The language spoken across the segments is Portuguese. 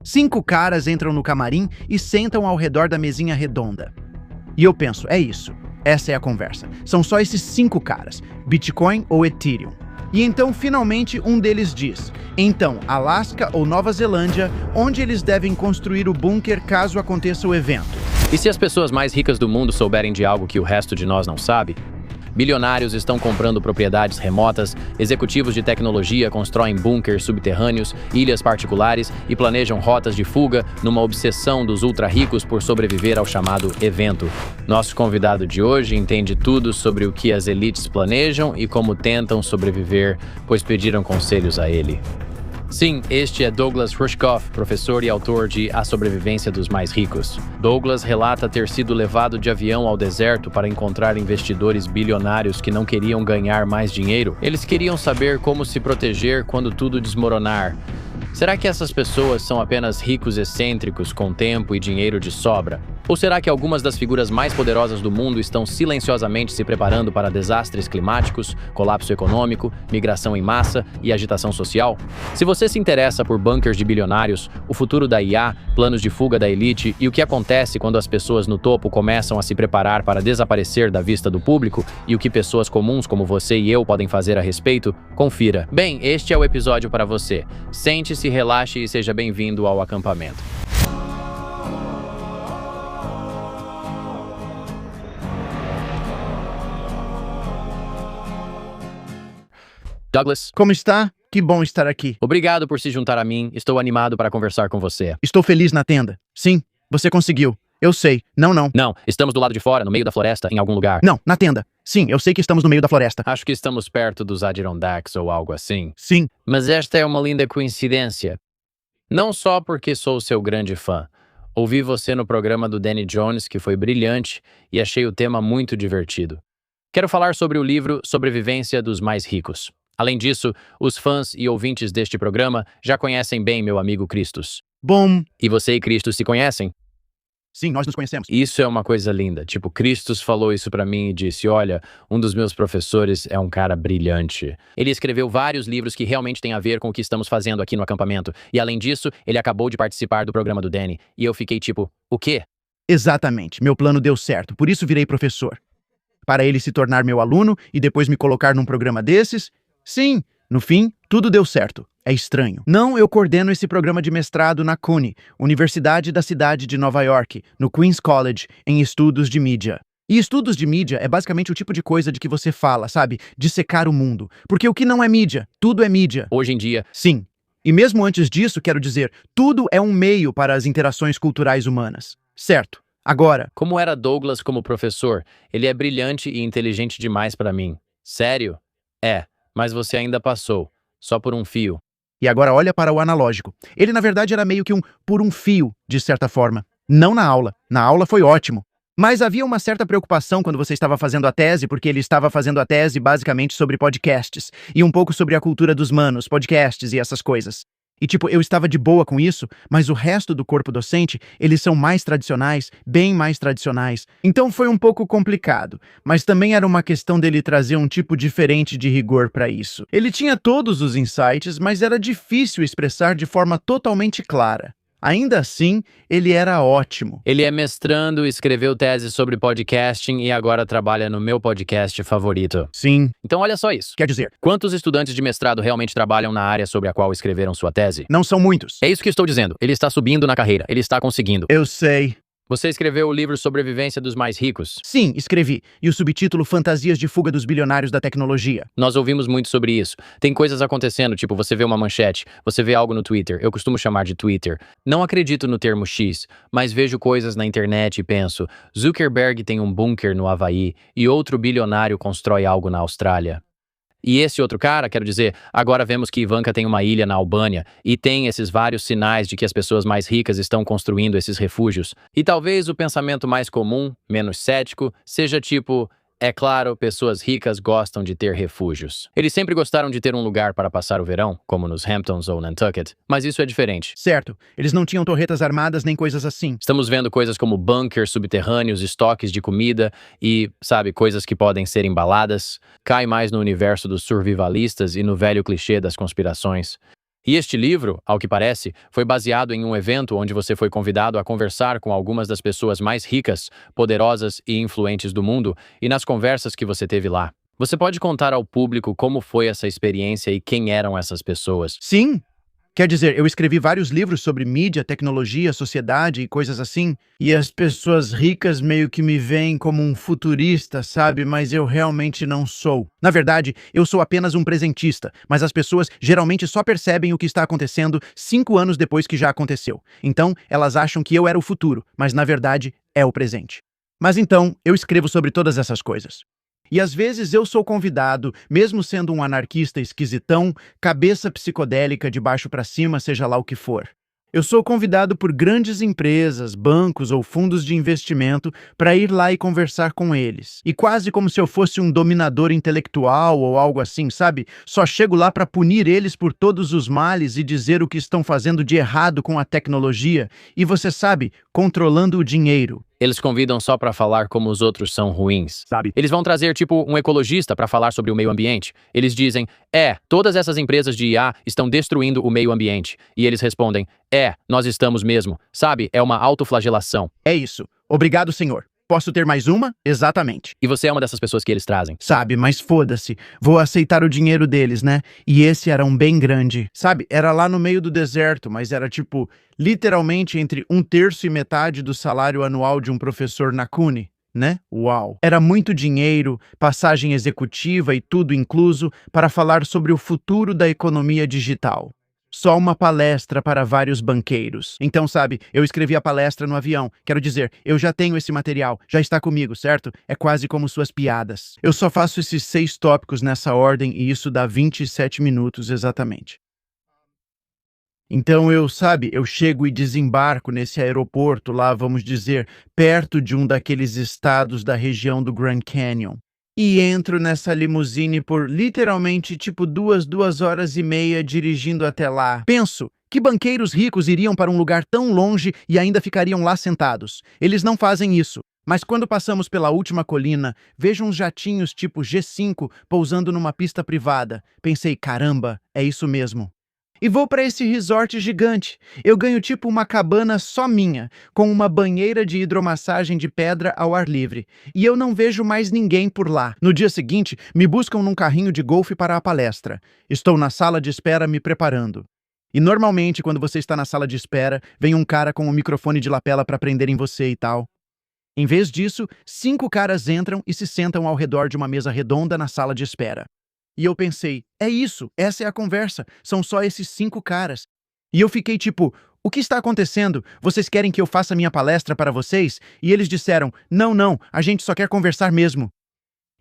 5 caras entram no camarim e sentam ao redor da mesinha redonda. E eu penso, é isso. Essa é a conversa. São só esses 5 caras, Bitcoin ou Ethereum. E então, finalmente, um deles diz, então, Alasca ou Nova Zelândia, onde eles devem construir o bunker caso aconteça o evento. E se as pessoas mais ricas do mundo souberem de algo que o resto de nós não sabe? Bilionários estão comprando propriedades remotas, executivos de tecnologia constroem bunkers subterrâneos, ilhas particulares e planejam rotas de fuga numa obsessão dos ultra-ricos por sobreviver ao chamado evento. Nosso convidado de hoje entende tudo sobre o que as elites planejam e como tentam sobreviver, pois pediram conselhos a ele. Sim, este é Douglas Rushkoff, professor e autor de A Sobrevivência dos Mais Ricos. Douglas relata ter sido levado de avião ao deserto para encontrar investidores bilionários que não queriam ganhar mais dinheiro. Eles queriam saber como se proteger quando tudo desmoronar. Será que essas pessoas são apenas ricos excêntricos com tempo e dinheiro de sobra? Ou será que algumas das figuras mais poderosas do mundo estão silenciosamente se preparando para desastres climáticos, colapso econômico, migração em massa e agitação social? Se você se interessa por bunkers de bilionários, o futuro da IA, planos de fuga da elite e o que acontece quando as pessoas no topo começam a se preparar para desaparecer da vista do público e o que pessoas comuns como você e eu podem fazer a respeito, confira. Bem, este é o episódio para você. Sente-se, relaxe e seja bem-vindo ao acampamento. Douglas, Como está? Que bom estar aqui. obrigado por se juntar a mim. Estou animado para conversar com você. Estou feliz na tenda. Sim, você conseguiu. Eu sei. Não. Não, estamos do lado de fora, no meio da floresta, em algum lugar. Não, na tenda. Sim, eu sei que estamos no meio da floresta. Acho que estamos perto dos Adirondacks ou algo assim. Sim, Mas esta é uma linda coincidência. Não só porque sou seu grande fã. Ouvi você no programa do Danny Jones, que foi brilhante, e achei o tema muito divertido. Quero falar sobre o livro Sobrevivência dos Mais Ricos. Além disso, os fãs e ouvintes deste programa já conhecem bem meu amigo Christos. bom. E você e Christos se conhecem? Sim, nós nos conhecemos. Isso é uma coisa linda. Tipo, Christos falou isso pra mim e disse, olha, um dos meus professores é um cara brilhante. Ele escreveu vários livros que realmente têm a ver com o que estamos fazendo aqui no acampamento. E além disso, ele acabou de participar do programa do Danny. E eu fiquei tipo, o quê? Exatamente. Meu plano deu certo, por isso virei professor. Para ele se tornar meu aluno e depois me colocar num programa desses? Sim, no fim, tudo deu certo. É estranho. Não, eu coordeno esse programa de mestrado na CUNY, Universidade da Cidade de Nova York, no Queens College, em estudos de mídia. E estudos de mídia é basicamente o tipo de coisa de que você fala, sabe? Dissecar o mundo. Porque o que não é mídia? Tudo é mídia. Hoje em dia, Sim. E mesmo antes disso, quero dizer, tudo é um meio para as interações culturais humanas. Certo. Agora, como era Douglas como professor? Ele é brilhante e inteligente demais pra mim. Sério? É, mas você ainda passou. Só por um fio. e agora olha para o analógico. Ele, na verdade, era meio que por um fio, de certa forma. Não na aula. Na aula foi ótimo. Mas havia uma certa preocupação quando você estava fazendo a tese, porque ele estava fazendo a tese basicamente sobre podcasts, e um pouco sobre a cultura dos manos, podcasts e essas coisas. E eu estava de boa com isso, mas o resto do corpo docente, eles são mais tradicionais, bem mais tradicionais. Então foi um pouco complicado, mas também era uma questão dele trazer um tipo diferente de rigor para isso. Ele tinha todos os insights, mas era difícil expressar de forma totalmente clara. Ainda assim, ele era ótimo. Ele é mestrando, escreveu tese sobre podcasting e agora trabalha no meu podcast favorito. Sim, Então olha só isso. quer dizer, Quantos estudantes de mestrado realmente trabalham na área sobre a qual escreveram sua tese? não são muitos. É isso que estou dizendo. Ele está subindo na carreira. Ele está conseguindo. Eu sei. Você escreveu o livro Sobrevivência dos Mais Ricos. Sim, escrevi. E o subtítulo Fantasias de Fuga dos Bilionários da Tecnologia. Nós ouvimos muito sobre isso. Tem coisas acontecendo, tipo, você vê uma manchete, você vê algo no Twitter. Eu costumo chamar de Twitter. Não acredito no termo X, mas vejo coisas na internet e penso, Zuckerberg tem um bunker no Havaí e outro bilionário constrói algo na Austrália. E esse outro cara, quero dizer, agora vemos que Ivanka tem uma ilha na Albânia e tem esses vários sinais de que as pessoas mais ricas estão construindo esses refúgios. E talvez o pensamento mais comum, menos cético, seja tipo, é claro, pessoas ricas gostam de ter refúgios. Eles sempre gostaram de ter um lugar para passar o verão, como nos Hamptons ou Nantucket, mas isso é diferente. Certo, eles não tinham torretas armadas nem coisas assim. Estamos vendo coisas como bunkers subterrâneos, estoques de comida e, sabe, coisas que podem ser embaladas. Cai mais no universo dos survivalistas e no velho clichê das conspirações. E este livro, ao que parece, foi baseado em um evento onde você foi convidado a conversar com algumas das pessoas mais ricas, poderosas e influentes do mundo, e nas conversas que você teve lá. Você pode contar ao público como foi essa experiência e quem eram essas pessoas? Sim. Quer dizer, eu escrevi vários livros sobre mídia, tecnologia, sociedade e coisas assim, e as pessoas ricas meio que me veem como um futurista, sabe? Mas eu realmente não sou. Na verdade, eu sou apenas um presentista, mas as pessoas geralmente só percebem o que está acontecendo 5 anos depois que já aconteceu. Então, elas acham que eu era o futuro, mas na verdade é o presente. Mas então, eu escrevo sobre todas essas coisas. E às vezes eu sou convidado, mesmo sendo um anarquista esquisitão, cabeça psicodélica de baixo para cima, seja lá o que for. Eu sou convidado por grandes empresas, bancos ou fundos de investimento para ir lá e conversar com eles. E quase como se eu fosse um dominador intelectual ou algo assim, sabe? Só chego lá para punir eles por todos os males e dizer o que estão fazendo de errado com a tecnologia. E você sabe, controlando o dinheiro. Eles convidam só para falar como os outros são ruins. Sabe? Eles vão trazer tipo um ecologista para falar sobre o meio ambiente. Eles dizem, todas essas empresas de IA estão destruindo o meio ambiente. E eles respondem, nós estamos mesmo. Sabe, é uma autoflagelação. É isso. Obrigado, senhor. Posso ter mais uma? Exatamente. E você é uma dessas pessoas que eles trazem. Sabe, mas foda-se. Vou aceitar o dinheiro deles, né? E esse era um bem grande. Sabe, era lá no meio do deserto, mas era tipo, literalmente entre 1/3 e metade do salário anual de um professor na CUNY, né? Uau. Era muito dinheiro, passagem executiva e tudo incluso para falar sobre o futuro da economia digital. Só uma palestra para vários banqueiros. Então, sabe, eu escrevi a palestra no avião. Quero dizer, eu já tenho esse material, já está comigo, certo? É quase como suas piadas. Eu só faço esses 6 tópicos nessa ordem e isso dá 27 minutos exatamente. Então eu chego e desembarco nesse aeroporto lá, vamos dizer, perto de um daqueles estados da região do Grand Canyon. E entro nessa limusine por literalmente tipo 2 horas e meia dirigindo até lá. Penso, que banqueiros ricos iriam para um lugar tão longe e ainda ficariam lá sentados? Eles não fazem isso. Mas quando passamos pela última colina, vejo uns jatinhos tipo G5 pousando numa pista privada. Pensei, caramba, é isso mesmo. E vou para esse resort gigante. Eu ganho tipo uma cabana só minha, com uma banheira de hidromassagem de pedra ao ar livre. E eu não vejo mais ninguém por lá. No dia seguinte, me buscam num carrinho de golfe para a palestra. Estou na sala de espera me preparando. E normalmente, quando você está na sala de espera, vem um cara com um microfone de lapela para prender em você e tal. Em vez disso, 5 caras entram e se sentam ao redor de uma mesa redonda na sala de espera. E eu pensei, é isso, essa é a conversa, são só esses 5 caras. E eu fiquei tipo, o que está acontecendo? Vocês querem que eu faça minha palestra para vocês? E eles disseram, não, a gente só quer conversar mesmo.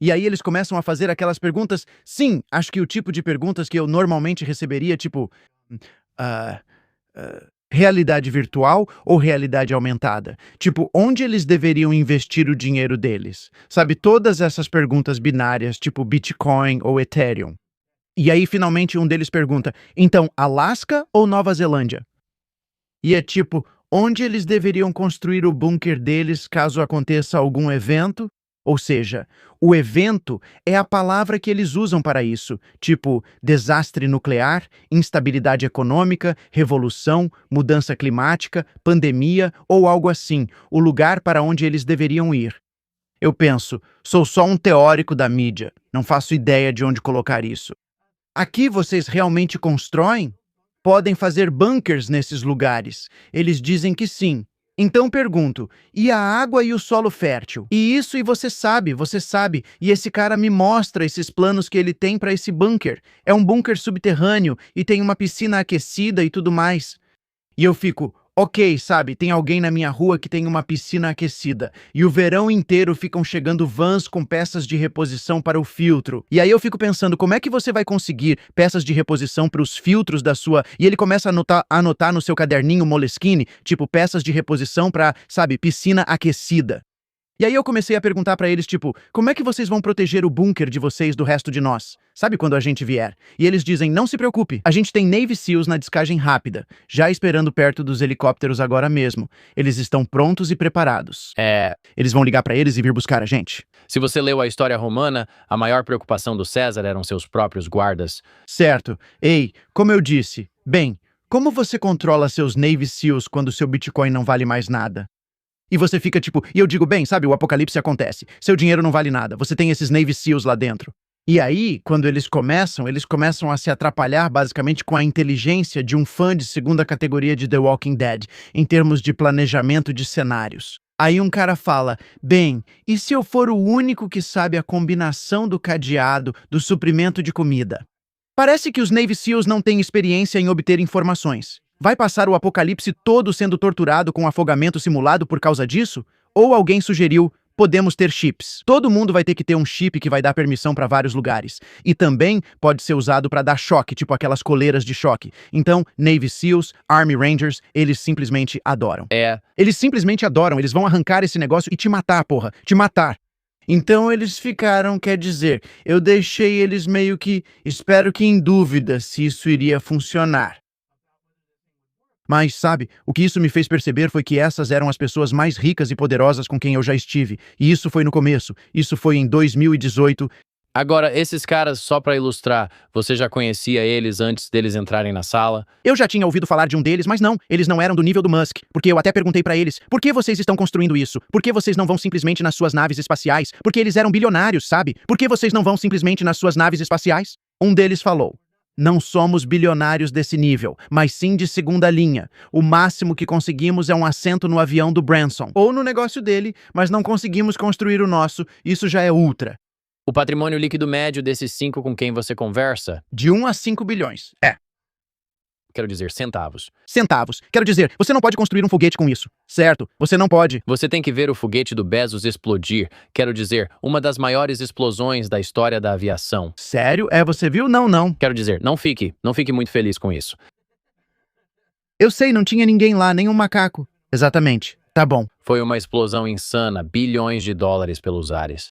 E aí eles começam a fazer aquelas perguntas, sim, acho que o tipo de perguntas que eu normalmente receberia, tipo, realidade virtual ou realidade aumentada? Tipo, onde eles deveriam investir o dinheiro deles? Sabe, todas essas perguntas binárias, tipo Bitcoin ou Ethereum. E aí, finalmente, um deles pergunta, então, Alasca ou Nova Zelândia? E é tipo, onde eles deveriam construir o bunker deles caso aconteça algum evento? Ou seja, o evento é a palavra que eles usam para isso, tipo desastre nuclear, instabilidade econômica, revolução, mudança climática, pandemia ou algo assim, o lugar para onde eles deveriam ir. Eu penso, sou só um teórico da mídia, não faço ideia de onde colocar isso. Aqui vocês realmente constroem? Podem fazer bunkers nesses lugares. Eles dizem que sim. Então pergunto, e a água e o solo fértil? E você sabe, e esse cara me mostra esses planos que ele tem para esse bunker. É um bunker subterrâneo e tem uma piscina aquecida e tudo mais. E eu fico, ok, sabe, tem alguém na minha rua que tem uma piscina aquecida. E o verão inteiro ficam chegando vans com peças de reposição para o filtro. E aí eu fico pensando, como é que você vai conseguir peças de reposição para os filtros da sua... E ele começa a anotar no seu caderninho Moleskine, tipo, peças de reposição para, sabe, piscina aquecida. E aí eu comecei a perguntar pra eles, tipo, como é que vocês vão proteger o bunker de vocês do resto de nós? Sabe quando a gente vier? E eles dizem, não se preocupe, a gente tem Navy SEALs na descagem rápida, já esperando perto dos helicópteros agora mesmo. Eles estão prontos e preparados. Eles vão ligar pra eles e vir buscar a gente. Se você leu a história romana, a maior preocupação do César eram seus próprios guardas. Certo. Ei, como eu disse, Bem, como você controla seus Navy SEALs quando seu Bitcoin não vale mais nada? E você fica tipo, e eu digo, bem, sabe, o apocalipse acontece. Seu dinheiro não vale nada, você tem esses Navy SEALs lá dentro. E aí, quando eles começam a se atrapalhar basicamente com a inteligência de um fã de segunda categoria de The Walking Dead, em termos de planejamento de cenários. Aí um cara fala, bem, e se eu for o único que sabe a combinação do cadeado, do suprimento de comida? Parece que os Navy SEALs não têm experiência em obter informações. Vai passar o apocalipse todo sendo torturado com afogamento simulado por causa disso? Ou alguém sugeriu, podemos ter chips. Todo mundo vai ter que ter um chip que vai dar permissão para vários lugares. E também pode ser usado para dar choque, tipo aquelas coleiras de choque. Então, Navy SEALs, Army Rangers, eles simplesmente adoram. Eles simplesmente adoram, eles vão arrancar esse negócio e te matar, porra, te matar. Então eles ficaram, quer dizer, eu deixei eles meio que, espero que em dúvida se isso iria funcionar. Mas, sabe, o que isso me fez perceber foi que essas eram as pessoas mais ricas e poderosas com quem eu já estive. E isso foi no começo. Isso foi em 2018. Agora, esses caras, só pra ilustrar, você já conhecia eles antes deles entrarem na sala? Eu já tinha ouvido falar de um deles, mas não, eles não eram do nível do Musk. Porque eu até perguntei pra eles, por que vocês estão construindo isso? Por que vocês não vão simplesmente nas suas naves espaciais? Porque eles eram bilionários, sabe? Por que vocês não vão simplesmente nas suas naves espaciais? Um deles falou, não somos bilionários desse nível, mas sim de segunda linha. O máximo que conseguimos é um assento no avião do Branson. Ou no negócio dele, mas não conseguimos construir o nosso. Isso já é ultra. O patrimônio líquido médio desses 5 com quem você conversa? De 1 a 5 bilhões. Quero dizer, centavos. Centavos. Quero dizer, você não pode construir um foguete com isso. Certo, você não pode. Você tem que ver o foguete do Bezos explodir. Quero dizer, uma das maiores explosões da história da aviação. Sério? Você viu? Não. Quero dizer, não fique muito feliz com isso. Eu sei, não tinha ninguém lá, nem um macaco. Exatamente. Tá bom. Foi uma explosão insana, bilhões de dólares pelos ares.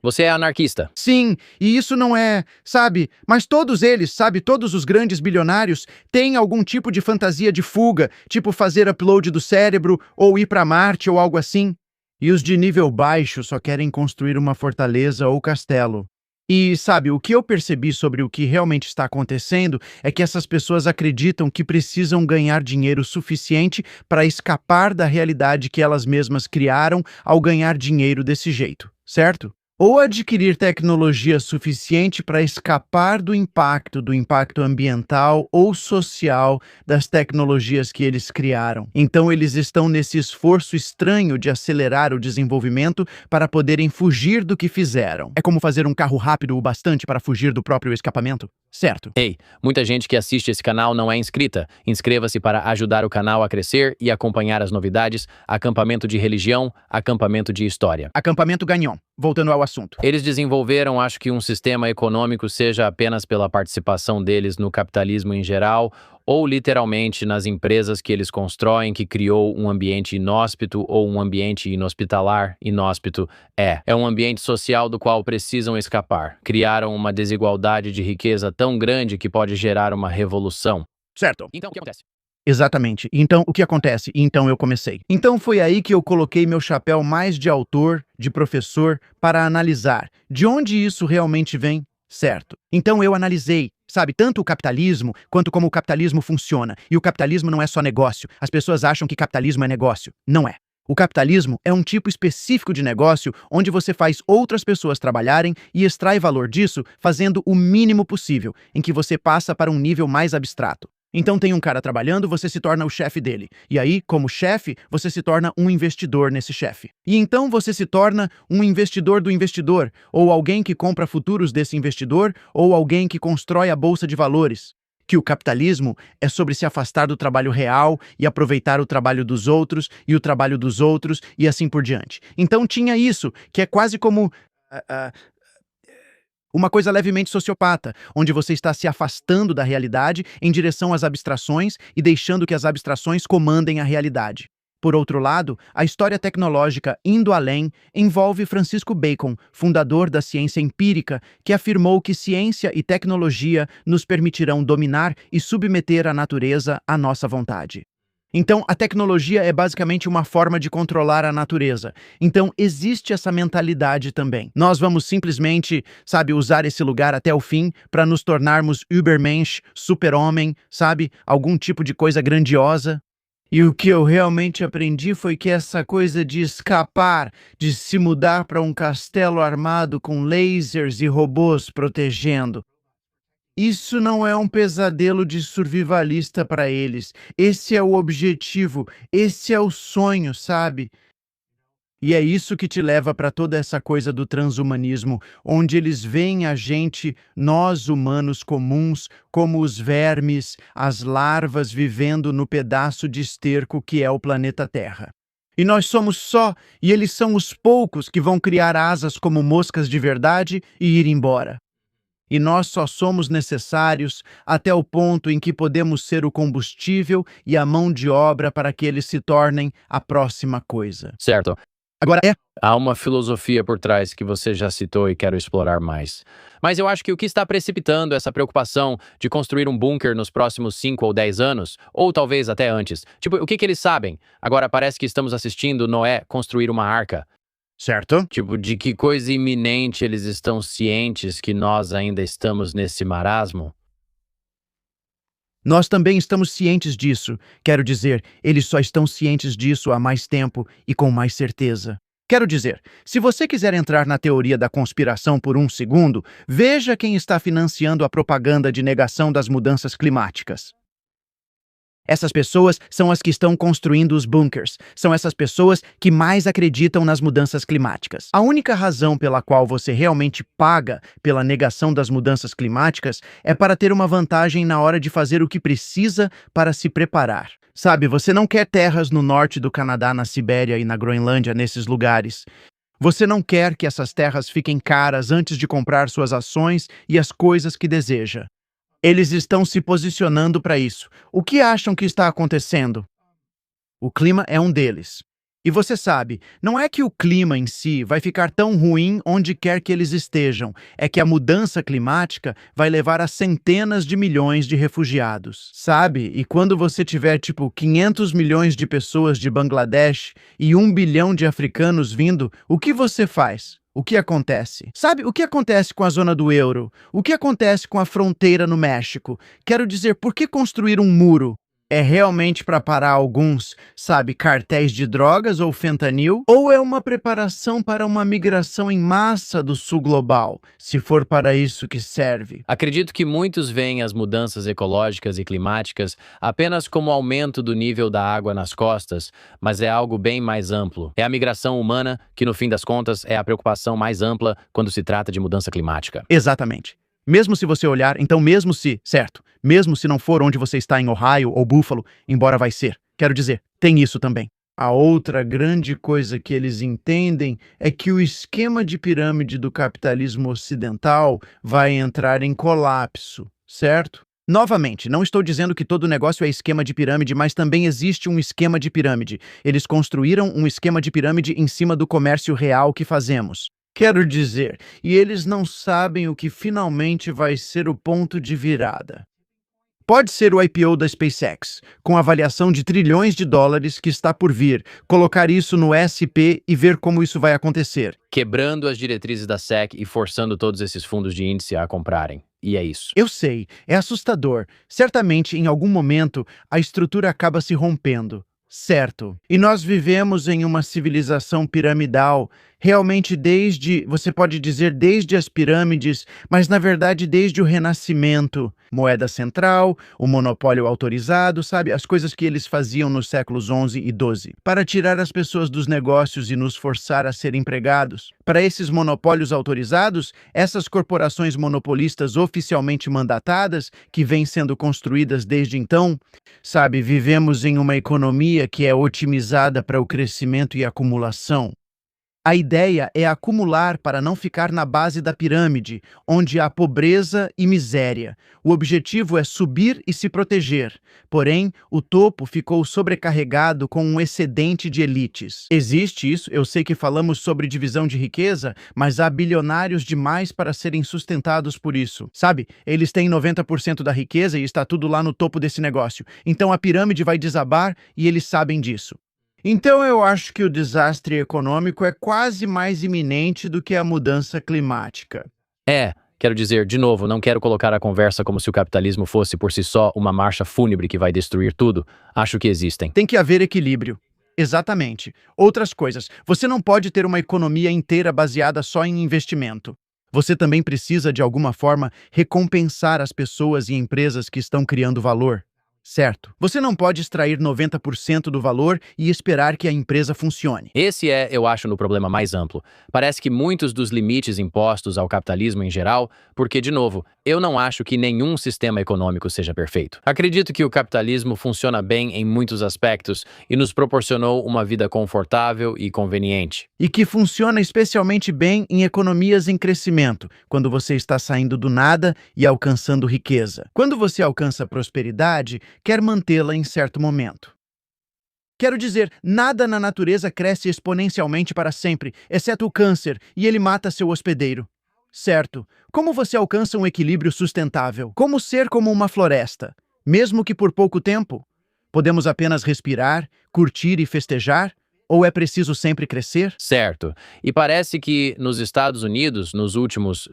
Você é anarquista. Sim, e isso não é, sabe, mas todos eles, sabe, todos os grandes bilionários têm algum tipo de fantasia de fuga, tipo fazer upload do cérebro ou ir para Marte ou algo assim. E os de nível baixo só querem construir uma fortaleza ou castelo. E, sabe, o que eu percebi sobre o que realmente está acontecendo é que essas pessoas acreditam que precisam ganhar dinheiro suficiente para escapar da realidade que elas mesmas criaram ao ganhar dinheiro desse jeito, certo? Ou adquirir tecnologia suficiente para escapar do impacto ambiental ou social das tecnologias que eles criaram. Então eles estão nesse esforço estranho de acelerar o desenvolvimento para poderem fugir do que fizeram. É como fazer um carro rápido o bastante para fugir do próprio escapamento, certo? Ei, muita gente que assiste esse canal não é inscrita. Inscreva-se para ajudar o canal a crescer e acompanhar as novidades, acampamento de religião, acampamento de história. Acampamento Gagnon. Voltando ao assunto. Eles desenvolveram, acho que um sistema econômico seja apenas pela participação deles no capitalismo em geral, ou literalmente nas empresas que eles constroem, que criou um ambiente inóspito ou um ambiente inhospitalar. Inóspito é um ambiente social do qual precisam escapar. Criaram uma desigualdade de riqueza tão grande que pode gerar uma revolução. Certo. Então, o que acontece? Exatamente. Então, o que acontece? Então eu comecei. Então foi aí que eu coloquei meu chapéu mais de autor, de professor, para analisar de onde isso realmente vem, certo? Então eu analisei, sabe, tanto o capitalismo quanto como o capitalismo funciona. E o capitalismo não é só negócio. As pessoas acham que capitalismo é negócio. Não é. O capitalismo é um tipo específico de negócio onde você faz outras pessoas trabalharem e extrai valor disso fazendo o mínimo possível, em que você passa para um nível mais abstrato. Então tem um cara trabalhando, você se torna o chefe dele. E aí, como chefe, você se torna um investidor nesse chefe. E então você se torna um investidor do investidor, ou alguém que compra futuros desse investidor, ou alguém que constrói a bolsa de valores. Que o capitalismo é sobre se afastar do trabalho real e aproveitar o trabalho dos outros e o trabalho dos outros e assim por diante. Então tinha isso, que é quase como uma coisa levemente sociopata, onde você está se afastando da realidade em direção às abstrações e deixando que as abstrações comandem a realidade. Por outro lado, a história tecnológica indo além envolve Francisco Bacon, fundador da ciência empírica, que afirmou que ciência e tecnologia nos permitirão dominar e submeter a natureza à nossa vontade. Então, a tecnologia é basicamente uma forma de controlar a natureza. Então, existe essa mentalidade também. Nós vamos simplesmente, sabe, usar esse lugar até o fim para nos tornarmos Übermensch, super-homem, sabe? Algum tipo de coisa grandiosa. E o que eu realmente aprendi foi que essa coisa de escapar, de se mudar para um castelo armado com lasers e robôs protegendo, isso não é um pesadelo de survivalista para eles. Esse é o objetivo, esse é o sonho, sabe? E é isso que te leva para toda essa coisa do transhumanismo, onde eles veem a gente, nós humanos comuns, como os vermes, as larvas vivendo no pedaço de esterco que é o planeta Terra. E nós somos só, e eles são os poucos que vão criar asas como moscas de verdade e ir embora. E nós só somos necessários até o ponto em que podemos ser o combustível e a mão de obra para que eles se tornem a próxima coisa. Certo. Agora Há uma filosofia por trás que você já citou e quero explorar mais. Mas eu acho que o que está precipitando essa preocupação de construir um bunker nos próximos 5 ou 10 anos, ou talvez até antes, tipo, o que eles sabem? Agora parece que estamos assistindo Noé construir uma arca. certo? Tipo, de que coisa iminente eles estão cientes que nós ainda estamos nesse marasmo? Nós também estamos cientes disso. Quero dizer, eles só estão cientes disso há mais tempo e com mais certeza. Quero dizer, se você quiser entrar na teoria da conspiração por um segundo, veja quem está financiando a propaganda de negação das mudanças climáticas. Essas pessoas são as que estão construindo os bunkers. São essas pessoas que mais acreditam nas mudanças climáticas. A única razão pela qual você realmente paga pela negação das mudanças climáticas é para ter uma vantagem na hora de fazer o que precisa para se preparar. Sabe, você não quer terras no norte do Canadá, na Sibéria e na Groenlândia, nesses lugares. Você não quer que essas terras fiquem caras antes de comprar suas ações e as coisas que deseja. Eles estão se posicionando para isso. O que acham que está acontecendo? O clima é um deles. E você sabe, não é que o clima em si vai ficar tão ruim onde quer que eles estejam, é que a mudança climática vai levar a centenas de milhões de refugiados, sabe? E quando você tiver, 500 milhões de pessoas de Bangladesh e 1 bilhão de africanos vindo, o que você faz? O que acontece? Sabe, o que acontece com a zona do euro? O que acontece com a fronteira no México? Quero dizer, por que construir um muro? É realmente para parar alguns, sabe, cartéis de drogas ou fentanil? Ou é uma preparação para uma migração em massa do sul global, se for para isso que serve? Acredito que muitos veem as mudanças ecológicas e climáticas apenas como aumento do nível da água nas costas, mas é algo bem mais amplo. É a migração humana que, no fim das contas, é a preocupação mais ampla quando se trata de mudança climática. Exatamente. Mesmo se você olhar, então mesmo se não for onde você está em Ohio ou Buffalo, embora vai ser. Quero dizer, tem isso também. A outra grande coisa que eles entendem é que o esquema de pirâmide do capitalismo ocidental vai entrar em colapso, certo? Novamente, não estou dizendo que todo negócio é esquema de pirâmide, mas também existe um esquema de pirâmide. Eles construíram um esquema de pirâmide em cima do comércio real que fazemos. Quero dizer, e eles não sabem o que finalmente vai ser o ponto de virada. Pode ser o IPO da SpaceX, com avaliação de trilhões de dólares que está por vir, colocar isso no SP e ver como isso vai acontecer. Quebrando as diretrizes da SEC e forçando todos esses fundos de índice a comprarem. E é isso. Eu sei, é assustador. Certamente, em algum momento, a estrutura acaba se rompendo. Certo. E nós vivemos em uma civilização piramidal, realmente você pode dizer desde as pirâmides, mas na verdade desde o Renascimento. Moeda central, o monopólio autorizado, sabe? As coisas que eles faziam nos séculos XI e XII, para tirar as pessoas dos negócios e nos forçar a ser empregados. Para esses monopólios autorizados, essas corporações monopolistas oficialmente mandatadas, que vêm sendo construídas desde então, sabe, vivemos em uma economia que é otimizada para o crescimento e acumulação. A ideia é acumular para não ficar na base da pirâmide, onde há pobreza e miséria. O objetivo é subir e se proteger. Porém, o topo ficou sobrecarregado com um excedente de elites. Existe isso, eu sei que falamos sobre divisão de riqueza, mas há bilionários demais para serem sustentados por isso. Sabe, eles têm 90% da riqueza e está tudo lá no topo desse negócio. Então a pirâmide vai desabar e eles sabem disso. Então eu acho que o desastre econômico é quase mais iminente do que a mudança climática. Quero dizer, de novo, não quero colocar a conversa como se o capitalismo fosse por si só uma marcha fúnebre que vai destruir tudo. Acho que existem. Tem que haver equilíbrio. Exatamente. Outras coisas. Você não pode ter uma economia inteira baseada só em investimento. Você também precisa, de alguma forma, recompensar as pessoas e empresas que estão criando valor. Certo. Você não pode extrair 90% do valor e esperar que a empresa funcione. Esse é, eu acho, no problema mais amplo. Parece que muitos dos limites impostos ao capitalismo em geral, porque, de novo, eu não acho que nenhum sistema econômico seja perfeito. Acredito que o capitalismo funciona bem em muitos aspectos e nos proporcionou uma vida confortável e conveniente. E que funciona especialmente bem em economias em crescimento, quando você está saindo do nada e alcançando riqueza. Quando você alcança prosperidade, quer mantê-la em certo momento. Quero dizer, nada na natureza cresce exponencialmente para sempre, exceto o câncer, e ele mata seu hospedeiro. Certo. Como você alcança um equilíbrio sustentável? Como ser como uma floresta? Mesmo que por pouco tempo? Podemos apenas respirar, curtir e festejar? Ou é preciso sempre crescer? Certo. E parece que nos Estados Unidos, nos últimos,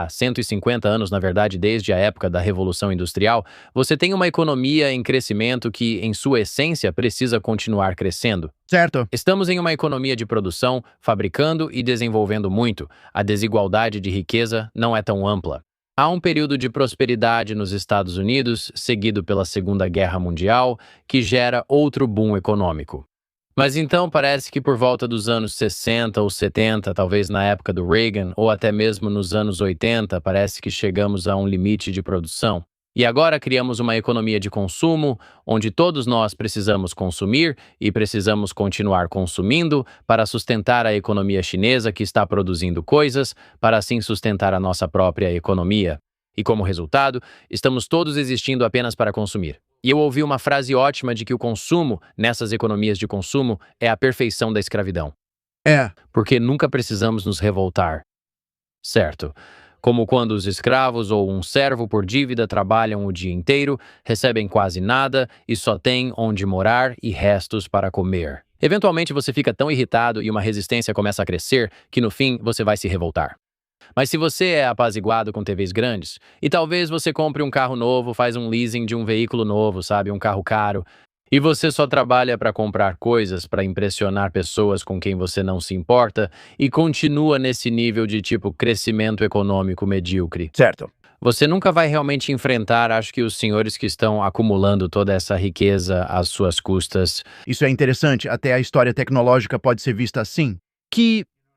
150 anos, na verdade, desde a época da Revolução Industrial, você tem uma economia em crescimento que, em sua essência, precisa continuar crescendo. Certo. Estamos em uma economia de produção, fabricando e desenvolvendo muito. A desigualdade de riqueza não é tão ampla. Há um período de prosperidade nos Estados Unidos, seguido pela Segunda Guerra Mundial, que gera outro boom econômico. Mas então parece que por volta dos anos 60 ou 70, talvez na época do Reagan, ou até mesmo nos anos 80, parece que chegamos a um limite de produção. E agora criamos uma economia de consumo, onde todos nós precisamos consumir e precisamos continuar consumindo para sustentar a economia chinesa que está produzindo coisas, para assim sustentar a nossa própria economia. E como resultado, estamos todos existindo apenas para consumir. E eu ouvi uma frase ótima de que o consumo, nessas economias de consumo, é a perfeição da escravidão. Porque nunca precisamos nos revoltar. Certo. Como quando os escravos ou um servo por dívida trabalham o dia inteiro, recebem quase nada e só têm onde morar e restos para comer. Eventualmente você fica tão irritado e uma resistência começa a crescer que no fim você vai se revoltar. Mas se você é apaziguado com TVs grandes, e talvez você compre um carro novo, faz um leasing de um veículo novo, sabe, um carro caro, e você só trabalha para comprar coisas para impressionar pessoas com quem você não se importa e continua nesse nível de tipo crescimento econômico medíocre. Certo. Você nunca vai realmente enfrentar, acho que os senhores que estão acumulando toda essa riqueza às suas custas. Isso é interessante, até a história tecnológica pode ser vista assim.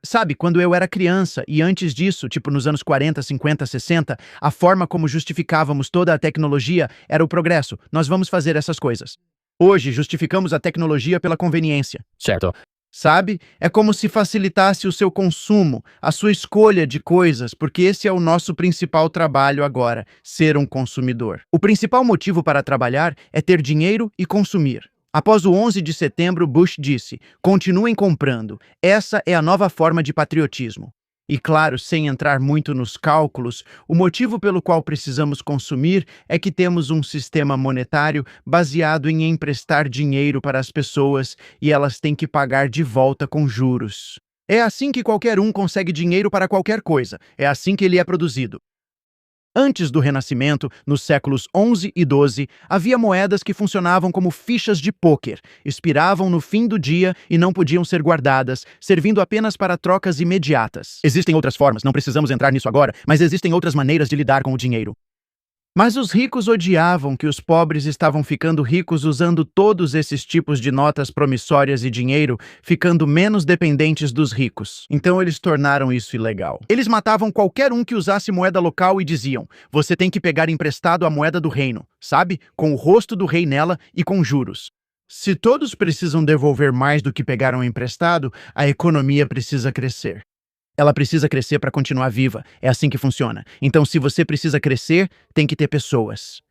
Sabe, quando eu era criança e antes disso, tipo nos anos 40, 50, 60, a forma como justificávamos toda a tecnologia era o progresso. Nós vamos fazer essas coisas. Hoje, justificamos a tecnologia pela conveniência. Certo. Sabe? É como se facilitasse o seu consumo, a sua escolha de coisas, porque esse é o nosso principal trabalho agora, ser um consumidor. O principal motivo para trabalhar é ter dinheiro e consumir. Após o 11 de setembro, Bush disse, continuem comprando, essa é a nova forma de patriotismo. E claro, sem entrar muito nos cálculos, o motivo pelo qual precisamos consumir é que temos um sistema monetário baseado em emprestar dinheiro para as pessoas e elas têm que pagar de volta com juros. É assim que qualquer um consegue dinheiro para qualquer coisa, é assim que ele é produzido. Antes do Renascimento, nos séculos XI e XII, havia moedas que funcionavam como fichas de pôquer, expiravam no fim do dia e não podiam ser guardadas, servindo apenas para trocas imediatas. Existem outras formas, não precisamos entrar nisso agora, mas existem outras maneiras de lidar com o dinheiro. Mas os ricos odiavam que os pobres estavam ficando ricos usando todos esses tipos de notas promissórias e dinheiro, ficando menos dependentes dos ricos. Então eles tornaram isso ilegal. Eles matavam qualquer um que usasse moeda local e diziam, você tem que pegar emprestado a moeda do reino, sabe? Com o rosto do rei nela e com juros. Se todos precisam devolver mais do que pegaram emprestado, a economia precisa crescer. Ela precisa crescer para continuar viva. É assim que funciona. Então, se você precisa crescer, tem que ter pessoas.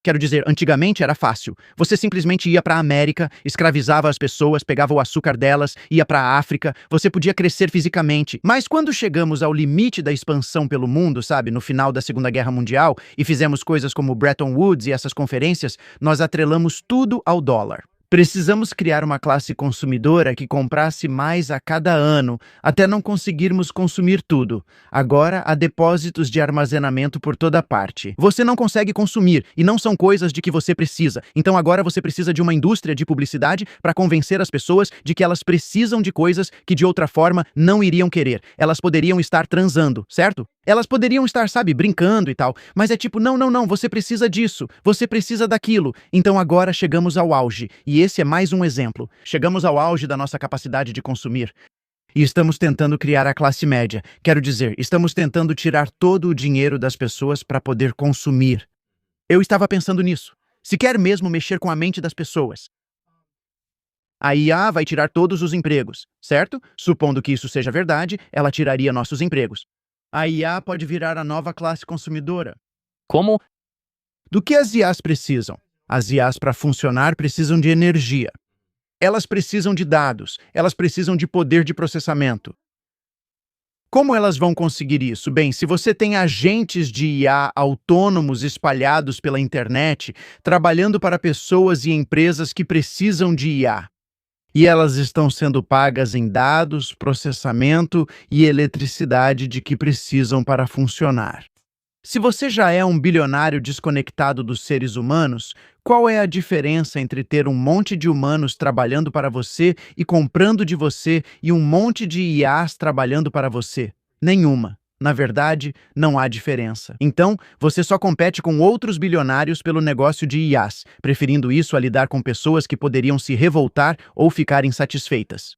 Quero dizer, antigamente era fácil. Você simplesmente ia para a América, escravizava as pessoas, pegava o açúcar delas, ia para a África, você podia crescer fisicamente. Mas quando chegamos ao limite da expansão pelo mundo, sabe, no final da Segunda Guerra Mundial, e fizemos coisas como Bretton Woods e essas conferências, nós atrelamos tudo ao dólar. Precisamos criar uma classe consumidora que comprasse mais a cada ano, até não conseguirmos consumir tudo. Agora há depósitos de armazenamento por toda parte. Você não consegue consumir, e não são coisas de que você precisa. Então agora você precisa de uma indústria de publicidade para convencer as pessoas de que elas precisam de coisas que de outra forma não iriam querer. Elas poderiam estar transando, certo? Elas poderiam estar, sabe, brincando e tal, mas é tipo, não, você precisa disso, você precisa daquilo. Então agora chegamos ao auge, e esse é mais um exemplo. Chegamos ao auge da nossa capacidade de consumir. E estamos tentando criar a classe média. Quero dizer, estamos tentando tirar todo o dinheiro das pessoas para poder consumir. Eu estava pensando nisso. Se quer mesmo mexer com a mente das pessoas, a IA vai tirar todos os empregos, certo? Supondo que isso seja verdade, ela tiraria nossos empregos. A IA pode virar a nova classe consumidora. Como? Do que as IAs precisam? As IAs, para funcionar, precisam de energia. Elas precisam de dados, elas precisam de poder de processamento. Como elas vão conseguir isso? Bem, se você tem agentes de IA autônomos espalhados pela internet, trabalhando para pessoas e empresas que precisam de IA, e elas estão sendo pagas em dados, processamento e eletricidade de que precisam para funcionar. Se você já é um bilionário desconectado dos seres humanos, qual é a diferença entre ter um monte de humanos trabalhando para você e comprando de você e um monte de IAs trabalhando para você? Nenhuma. Na verdade, não há diferença. Então, você só compete com outros bilionários pelo negócio de IAs, preferindo isso a lidar com pessoas que poderiam se revoltar ou ficar insatisfeitas.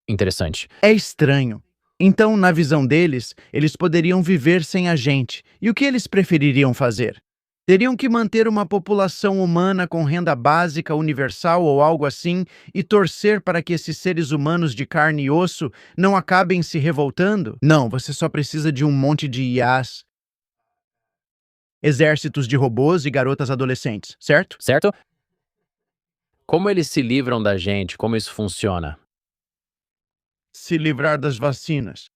Interessante. É estranho. Então, na visão deles, eles poderiam viver sem a gente. E o que eles prefeririam fazer? Teriam que manter uma população humana com renda básica universal ou algo assim e torcer para que esses seres humanos de carne e osso não acabem se revoltando? Não, você só precisa de um monte de IAs, exércitos de robôs e garotas adolescentes, certo? Certo? Como eles se livram da gente? Como isso funciona? Se livrar das vacinas.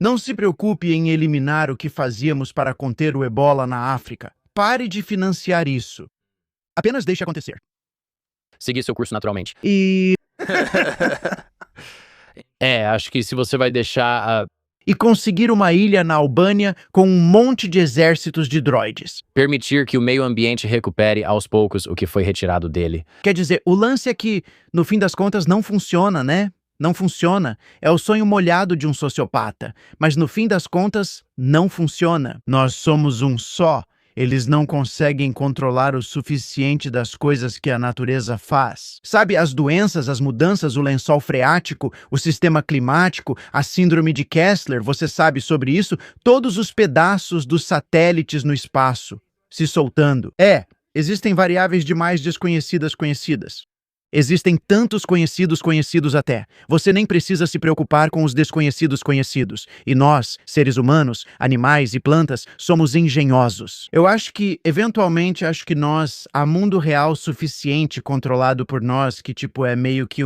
Não se preocupe em eliminar o que fazíamos para conter o Ebola na África. Pare de financiar isso. Apenas deixe acontecer. Seguir seu curso naturalmente. E Acho que se você vai deixar conseguir uma ilha na Albânia com um monte de exércitos de droides. permitir que o meio ambiente recupere aos poucos o que foi retirado dele. Quer dizer, o lance é que, no fim das contas, não funciona, né? Não funciona. É o sonho molhado de um sociopata. Mas no fim das contas, não funciona. Nós somos um só. Eles não conseguem controlar o suficiente das coisas que a natureza faz. Sabe, as doenças, as mudanças, o lençol freático, o sistema climático, a síndrome de Kessler, você sabe sobre isso? Todos os pedaços dos satélites no espaço se soltando. Existem variáveis demais desconhecidas conhecidas. Existem tantos conhecidos até. Você nem precisa se preocupar com os desconhecidos conhecidos. E nós, seres humanos, animais e plantas, somos engenhosos. Eu acho que, eventualmente, nós, há mundo real suficiente controlado por nós, que é meio que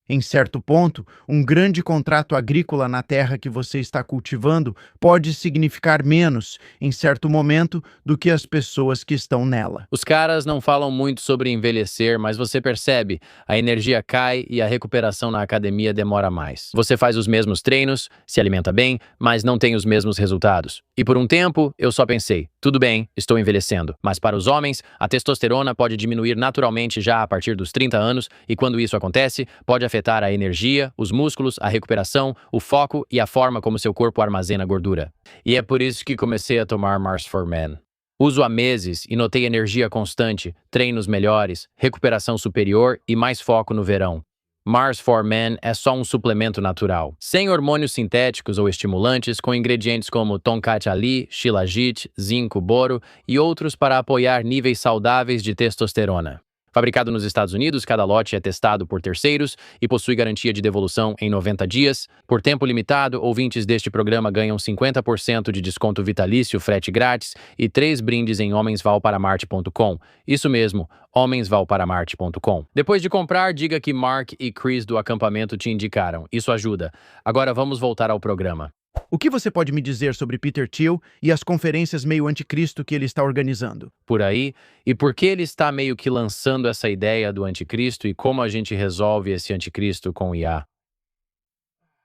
em certo ponto, um grande contrato agrícola na terra que você está cultivando pode significar menos, em certo momento, do que as pessoas que estão nela. Os caras não falam muito sobre envelhecer, mas você percebe, a energia cai e a recuperação na academia demora mais. Você faz os mesmos treinos, se alimenta bem, mas não tem os mesmos resultados. E por um tempo, eu só pensei, tudo bem, estou envelhecendo. Mas para os homens, a testosterona pode diminuir naturalmente já a partir dos 30 anos, e quando isso acontece, pode afetar a energia, os músculos, a recuperação, o foco e a forma como seu corpo armazena gordura. E é por isso que comecei a tomar Mars for Men. Uso há meses e notei energia constante, treinos melhores, recuperação superior e mais foco no verão. Mars for Men é só um suplemento natural, sem hormônios sintéticos ou estimulantes, com ingredientes como Tonkat Ali, Shilajit, zinco, boro e outros para apoiar níveis saudáveis de testosterona. Fabricado nos Estados Unidos, cada lote é testado por terceiros e possui garantia de devolução em 90 dias. Por tempo limitado, ouvintes deste programa ganham 50% de desconto vitalício, frete grátis e 3 brindes em homensvalparamarte.com. Isso mesmo, homensvalparamarte.com. Depois de comprar, diga que Mark e Chris do acampamento te indicaram. Isso ajuda. Agora vamos voltar ao programa. O que você pode me dizer sobre Peter Thiel e as conferências meio anticristo que ele está organizando? Por aí, e por que ele está meio que lançando essa ideia do anticristo e como a gente resolve esse anticristo com IA?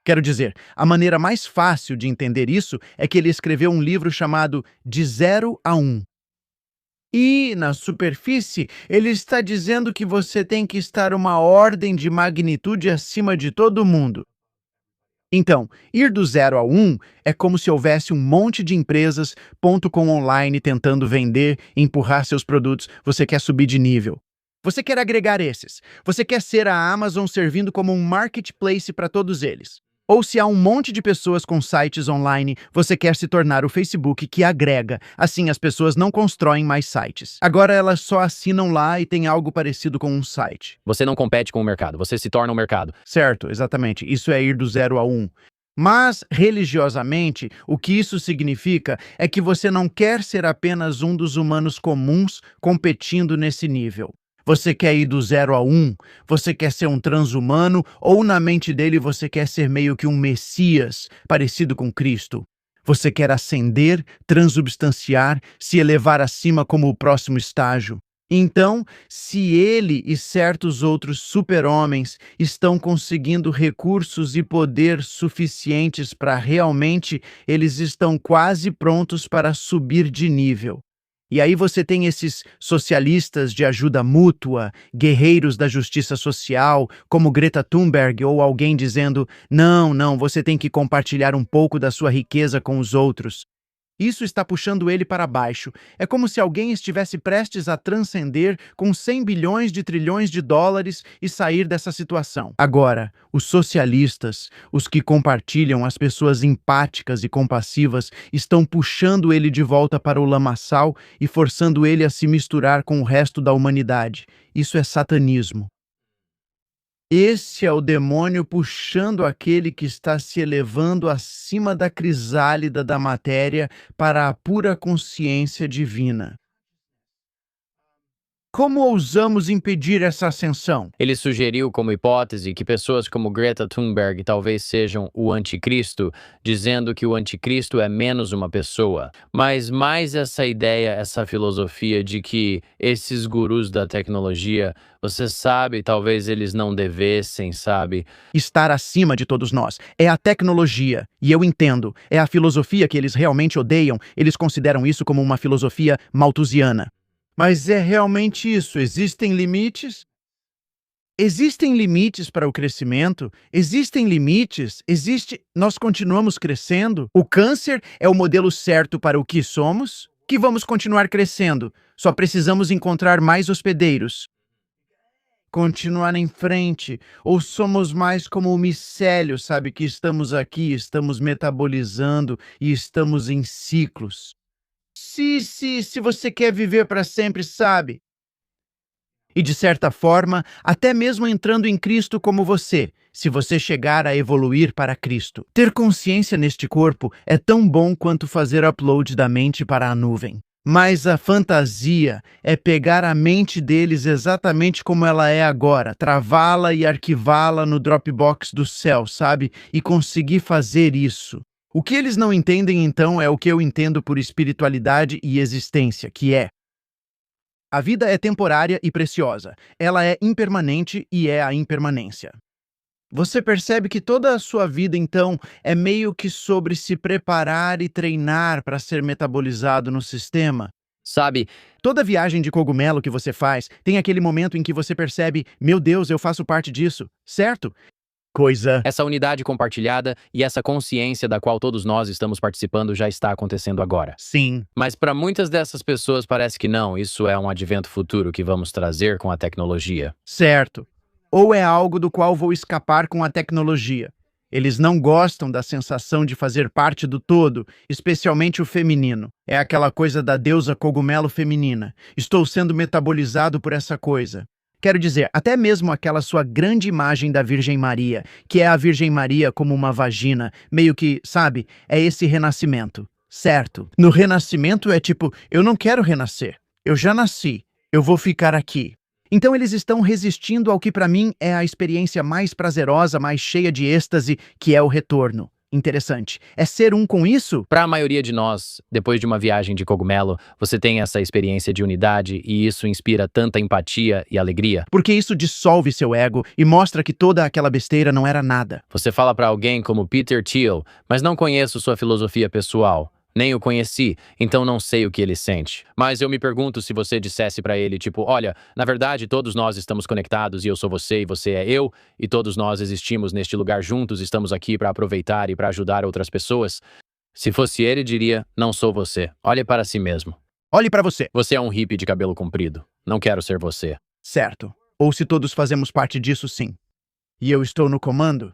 Quero dizer, a maneira mais fácil de entender isso é que ele escreveu um livro chamado De 0 a 1. E, na superfície, ele está dizendo que você tem que estar uma ordem de magnitude acima de todo mundo. Então, ir do 0 a 1 é como se houvesse um monte de empresas, .com online tentando vender, empurrar seus produtos. Você quer subir de nível. Você quer agregar esses. Você quer ser a Amazon servindo como um marketplace para todos eles. Ou se há um monte de pessoas com sites online, você quer se tornar o Facebook que agrega. Assim, as pessoas não constroem mais sites. Agora elas só assinam lá e tem algo parecido com um site. Você não compete com o mercado, você se torna o mercado. Certo, exatamente. Isso é ir do 0 a 1. Mas, religiosamente, o que isso significa é que você não quer ser apenas um dos humanos comuns competindo nesse nível. Você quer ir do 0 a 1, você quer ser um transhumano, ou na mente dele você quer ser meio que um Messias, parecido com Cristo. Você quer ascender, transubstanciar, se elevar acima como o próximo estágio. Então, se ele e certos outros super-homens estão conseguindo recursos e poder suficientes para realmente, eles estão quase prontos para subir de nível. E aí você tem esses socialistas de ajuda mútua, guerreiros da justiça social, como Greta Thunberg ou alguém dizendo, não, você tem que compartilhar um pouco da sua riqueza com os outros. Isso está puxando ele para baixo. É como se alguém estivesse prestes a transcender com 100 bilhões de trilhões de dólares e sair dessa situação. Agora, os socialistas, os que compartilham as pessoas empáticas e compassivas, estão puxando ele de volta para o lamaçal e forçando ele a se misturar com o resto da humanidade. Isso é satanismo. Esse é o demônio puxando aquele que está se elevando acima da crisálida da matéria para a pura consciência divina. Como ousamos impedir essa ascensão? Ele sugeriu como hipótese que pessoas como Greta Thunberg talvez sejam o anticristo, dizendo que o anticristo é menos uma pessoa. Mas mais essa ideia, essa filosofia de que esses gurus da tecnologia, você sabe, talvez eles não devessem, sabe? Estar acima de todos nós. É a tecnologia. E eu entendo. É a filosofia que eles realmente odeiam. Eles consideram isso como uma filosofia malthusiana. Mas é realmente isso. Existem limites? Existem limites para o crescimento? Existem limites? Nós continuamos crescendo? O câncer é o modelo certo para o que somos? Que vamos continuar crescendo. Só precisamos encontrar mais hospedeiros. Continuar em frente. Ou somos mais como o micélio, sabe? Que estamos aqui, estamos metabolizando e estamos em ciclos. Se você quer viver para sempre, sabe? E de certa forma, até mesmo entrando em Cristo como você, se você chegar a evoluir para Cristo. Ter consciência neste corpo é tão bom quanto fazer upload da mente para a nuvem. Mas a fantasia é pegar a mente deles exatamente como ela é agora, travá-la e arquivá-la no Dropbox do céu, sabe? E conseguir fazer isso. O que eles não entendem, então, é o que eu entendo por espiritualidade e existência, que é: a vida é temporária e preciosa. Ela é impermanente e é a impermanência. Você percebe que toda a sua vida, então, é meio que sobre se preparar e treinar para ser metabolizado no sistema? Sabe, Toda viagem de cogumelo que você faz tem aquele momento em que você percebe, meu Deus, eu faço parte disso, certo? essa unidade compartilhada e essa consciência da qual todos nós estamos participando já está acontecendo agora. Sim. Mas para muitas dessas pessoas parece que não, isso é um advento futuro que vamos trazer com a tecnologia. Certo. Ou é algo do qual vou escapar com a tecnologia. Eles não gostam da sensação de fazer parte do todo, especialmente o feminino. É aquela coisa da deusa cogumelo feminina. Estou sendo metabolizado por essa coisa. Quero dizer, até mesmo aquela sua grande imagem da Virgem Maria, que é a Virgem Maria como uma vagina, meio que, sabe, é esse renascimento, certo? No renascimento é tipo, eu não quero renascer, eu já nasci, eu vou ficar aqui. Então eles estão resistindo ao que para mim é a experiência mais prazerosa, mais cheia de êxtase, que é o retorno. Interessante. É ser um com isso? Para a maioria de nós, depois de uma viagem de cogumelo, você tem essa experiência de unidade e isso inspira tanta empatia e alegria. Porque isso dissolve seu ego e mostra que toda aquela besteira não era nada. Você fala para alguém como Peter Thiel, mas não conheço sua filosofia pessoal. Nem o conheci, então não sei o que ele sente. Mas eu me pergunto se você dissesse para ele, tipo, olha, na verdade todos nós estamos conectados e eu sou você e você é eu, e todos nós existimos neste lugar juntos, estamos aqui para aproveitar e para ajudar outras pessoas. Se fosse ele, diria, não sou você. Olhe para si mesmo. Olhe para você. Você é um hippie de cabelo comprido. Não quero ser você. Certo. Ou se todos fazemos parte disso, sim. E eu estou no comando?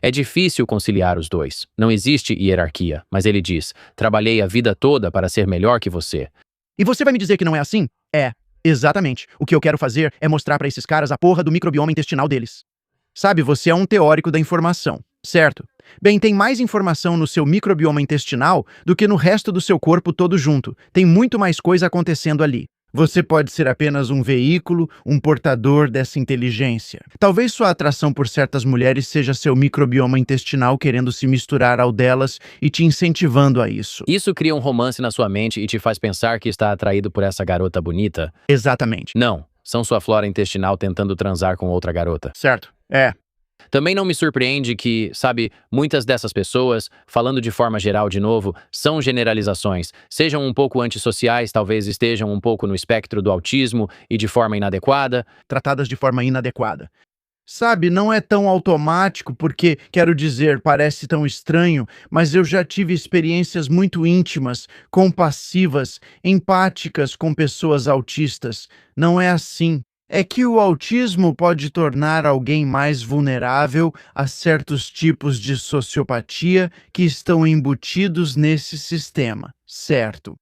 É difícil conciliar os dois. Não existe hierarquia, mas ele diz: trabalhei a vida toda para ser melhor que você. E você vai me dizer que não é assim? É, exatamente. O que eu quero fazer é mostrar para esses caras a porra do microbioma intestinal deles. Sabe, você é um teórico da informação, certo? Bem, tem mais informação no seu microbioma intestinal do que no resto do seu corpo todo junto. Tem muito mais coisa acontecendo ali. Você pode ser apenas um veículo, um portador dessa inteligência. Talvez sua atração por certas mulheres seja seu microbioma intestinal querendo se misturar ao delas e te incentivando a isso. Isso cria um romance na sua mente e te faz pensar que está atraído por essa garota bonita? Exatamente. Não, são sua flora intestinal tentando transar com outra garota. Certo. É. Também não me surpreende que, sabe, muitas dessas pessoas, falando de forma geral de novo, são generalizações. Sejam um pouco antissociais, talvez estejam um pouco no espectro do autismo e de forma inadequada. Tratadas de forma inadequada. Sabe, não é tão automático porque, quero dizer, parece tão estranho, mas eu já tive experiências muito íntimas, compassivas, empáticas com pessoas autistas. Não é assim. É que o autismo pode tornar alguém mais vulnerável a certos tipos de sociopatia que estão embutidos nesse sistema, certo?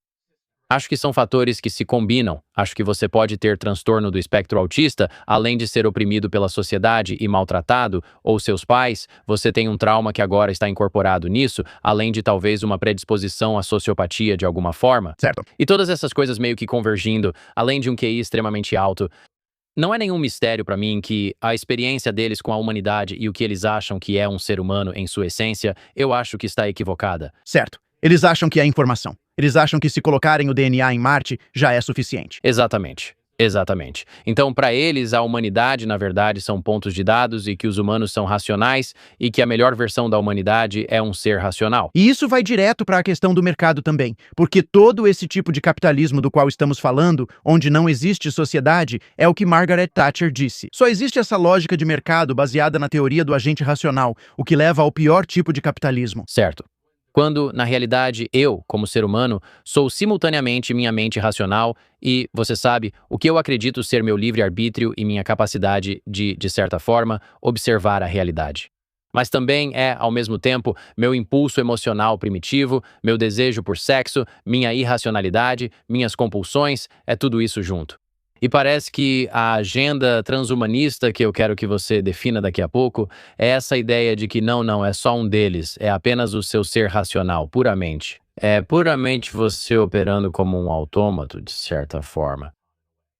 Acho que são fatores que se combinam. Acho que você pode ter transtorno do espectro autista, além de ser oprimido pela sociedade e maltratado, ou seus pais, você tem um trauma que agora está incorporado nisso, além de talvez uma predisposição à sociopatia de alguma forma. Certo. E todas essas coisas meio que convergindo, além de um QI extremamente alto. Não é nenhum mistério para mim que a experiência deles com a humanidade e o que eles acham que é um ser humano em sua essência, eu acho que está equivocada. Certo. Eles acham que é informação. Eles acham que se colocarem o DNA em Marte já é suficiente. Exatamente. Exatamente. Então, para eles, a humanidade, na verdade, são pontos de dados e que os humanos são racionais e que a melhor versão da humanidade é um ser racional. E isso vai direto para a questão do mercado também, porque todo esse tipo de capitalismo do qual estamos falando, onde não existe sociedade, é o que Margaret Thatcher disse. Só existe essa lógica de mercado baseada na teoria do agente racional, o que leva ao pior tipo de capitalismo. Certo. Quando, na realidade, eu, como ser humano, sou simultaneamente minha mente racional e, você sabe, o que eu acredito ser meu livre-arbítrio e minha capacidade de certa forma, observar a realidade. Mas também é, ao mesmo tempo, meu impulso emocional primitivo, meu desejo por sexo, minha irracionalidade, minhas compulsões, é tudo isso junto. E parece que a agenda transhumanista que eu quero que você defina daqui a pouco é essa ideia de que não é só um deles, é apenas o seu ser racional, puramente. É puramente você operando como um autômato, de certa forma.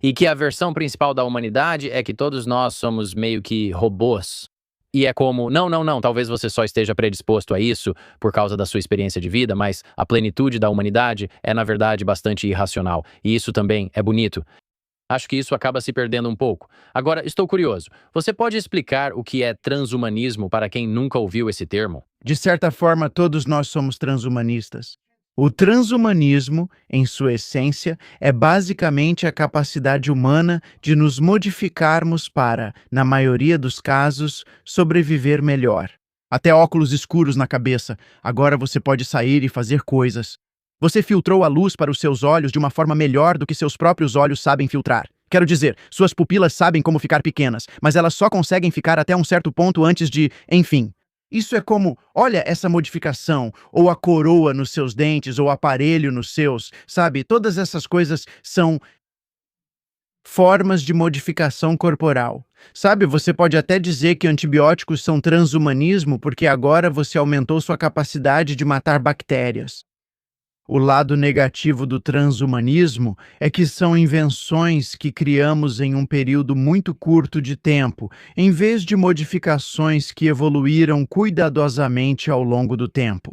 E que a versão principal da humanidade é que todos nós somos meio que robôs. E é como, não, talvez você só esteja predisposto a isso por causa da sua experiência de vida, mas a plenitude da humanidade é, na verdade, bastante irracional. E isso também é bonito. Acho que isso acaba se perdendo um pouco. Agora, estou curioso. Você pode explicar o que é transhumanismo para quem nunca ouviu esse termo? De certa forma, todos nós somos transhumanistas. O transhumanismo, em sua essência, é basicamente a capacidade humana de nos modificarmos para, na maioria dos casos, sobreviver melhor. Até óculos escuros na cabeça, agora você pode sair e fazer coisas. Você filtrou a luz para os seus olhos de uma forma melhor do que seus próprios olhos sabem filtrar. Quero dizer, suas pupilas sabem como ficar pequenas, mas elas só conseguem ficar até um certo ponto antes de, enfim. Isso é como, olha essa modificação, ou a coroa nos seus dentes, ou aparelho nos seus, sabe? Todas essas coisas são Formas de modificação corporal. Sabe, você pode até dizer que antibióticos são transhumanismo porque agora você aumentou sua capacidade de matar bactérias. O lado negativo do transhumanismo é que são invenções que criamos em um período muito curto de tempo, em vez de modificações que evoluíram cuidadosamente ao longo do tempo.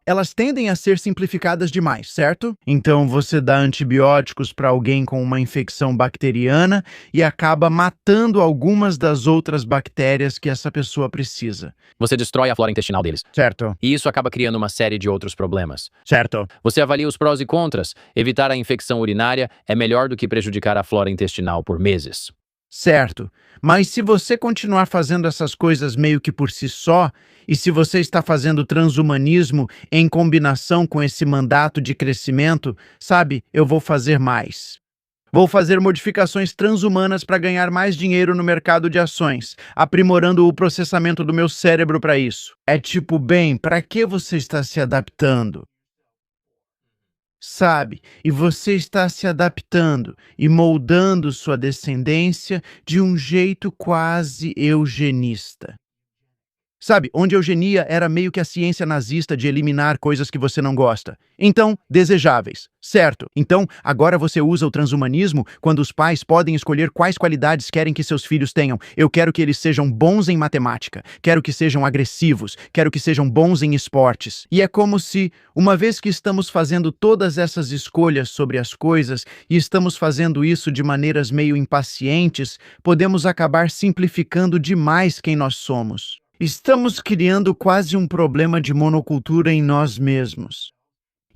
Elas tendem a ser simplificadas demais, certo? Então você dá antibióticos para alguém com uma infecção bacteriana e acaba matando algumas das outras bactérias que essa pessoa precisa. Você destrói a flora intestinal deles. Certo, E isso acaba criando uma série de outros problemas. certo. Você avalia os prós e contras. Evitar a infecção urinária é melhor do que prejudicar a flora intestinal por meses. Certo, mas se você continuar fazendo essas coisas meio que por si só, e se você está fazendo transhumanismo em combinação com esse mandato de crescimento, sabe, eu vou fazer mais. Vou fazer modificações transhumanas para ganhar mais dinheiro no mercado de ações, aprimorando o processamento do meu cérebro para isso. É tipo, bem, para que você está se adaptando? Sabe? E você está se adaptando e moldando sua descendência de um jeito quase eugenista. Sabe, onde eugenia era meio que a ciência nazista de eliminar coisas que você não gosta. Então, desejáveis. Certo. Então, agora você usa o transhumanismo quando os pais podem escolher quais qualidades querem que seus filhos tenham. Eu quero que eles sejam bons em matemática, quero que sejam agressivos, quero que sejam bons em esportes. E é como se, uma vez que estamos fazendo todas essas escolhas sobre as coisas e estamos fazendo isso de maneiras meio impacientes, podemos acabar simplificando demais quem nós somos. Estamos criando quase um problema de monocultura em nós mesmos.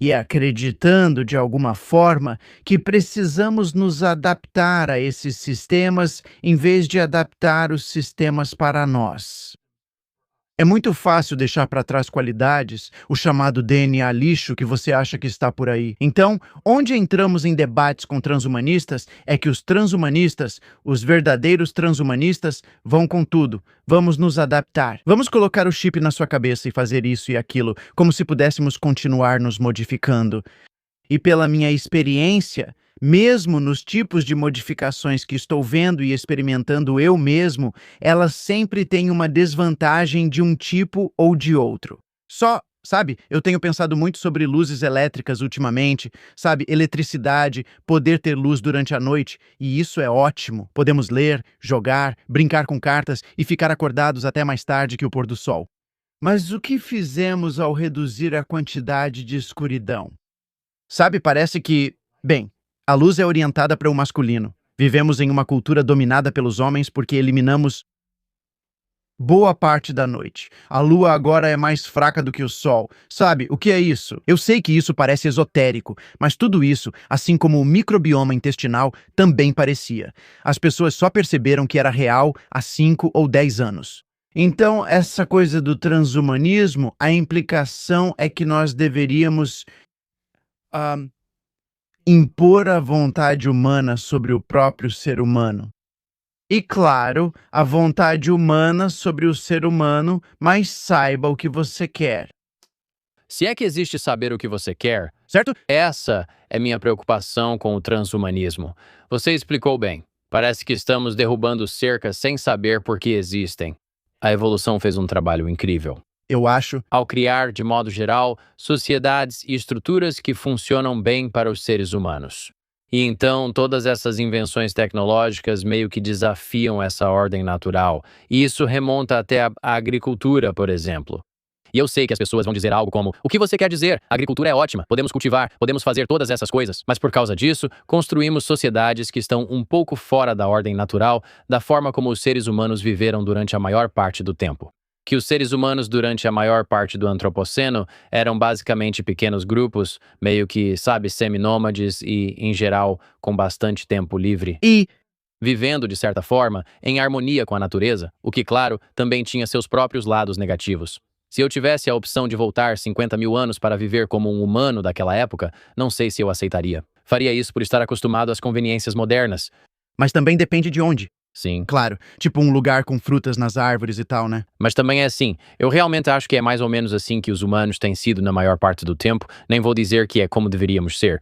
E acreditando, de alguma forma, que precisamos nos adaptar a esses sistemas em vez de adaptar os sistemas para nós. É muito fácil deixar para trás qualidades, o chamado DNA lixo que você acha que está por aí. Então, onde entramos em debates com transhumanistas é que os transhumanistas, os verdadeiros transhumanistas, vão com tudo. Vamos nos adaptar. Vamos colocar o chip na sua cabeça e fazer isso e aquilo, como se pudéssemos continuar nos modificando. E pela minha experiência, mesmo nos tipos de modificações que estou vendo e experimentando eu mesmo, elas sempre têm uma desvantagem de um tipo ou de outro. Sabe, eu tenho pensado muito sobre luzes elétricas ultimamente, sabe, eletricidade, poder ter luz durante a noite, e isso é ótimo. Podemos ler, jogar, brincar com cartas e ficar acordados até mais tarde que o pôr do sol. Mas o que fizemos ao reduzir a quantidade de escuridão? Sabe, parece que, bem, a luz é orientada para o masculino. Vivemos em uma cultura dominada pelos homens porque eliminamos boa parte da noite. A lua agora é mais fraca do que o sol. Sabe, o que é isso? Eu sei que isso parece esotérico, mas tudo isso, assim como o microbioma intestinal, também parecia. As pessoas só perceberam que era real há 5 ou 10 anos. Então, essa coisa do transhumanismo, a implicação é que nós deveríamos impor a vontade humana sobre o próprio ser humano. E claro, a vontade humana sobre o ser humano, mas saiba o que você quer. Se é que existe saber o que você quer, Certo? essa é minha preocupação com o transhumanismo. Você explicou bem. Parece que estamos derrubando cercas sem saber por que existem. A evolução fez um trabalho incrível Eu acho. ao criar, de modo geral, sociedades e estruturas que funcionam bem para os seres humanos. E então, todas essas invenções tecnológicas meio que desafiam essa ordem natural. E isso remonta até a agricultura, por exemplo. E eu sei que as pessoas vão dizer algo como: o que você quer dizer? A agricultura é ótima, podemos cultivar, podemos fazer todas essas coisas. Mas por causa disso, construímos sociedades que estão um pouco fora da ordem natural, da forma como os seres humanos viveram durante a maior parte do tempo. Que os seres humanos durante a maior parte do antropoceno eram basicamente pequenos grupos, meio que, sabe, seminômades e, em geral, com bastante tempo livre, E vivendo, de certa forma, em harmonia com a natureza, o que, claro, também tinha seus próprios lados negativos. Se eu tivesse a opção de voltar 50 mil anos para viver como um humano daquela época, não sei se eu aceitaria. Faria isso por estar acostumado às conveniências modernas. mas também depende de onde. Sim. Claro, tipo um lugar com frutas nas árvores e tal, né? Mas também é assim. Eu realmente acho que é mais ou menos assim que os humanos têm sido na maior parte do tempo. Nem vou dizer que é como deveríamos ser.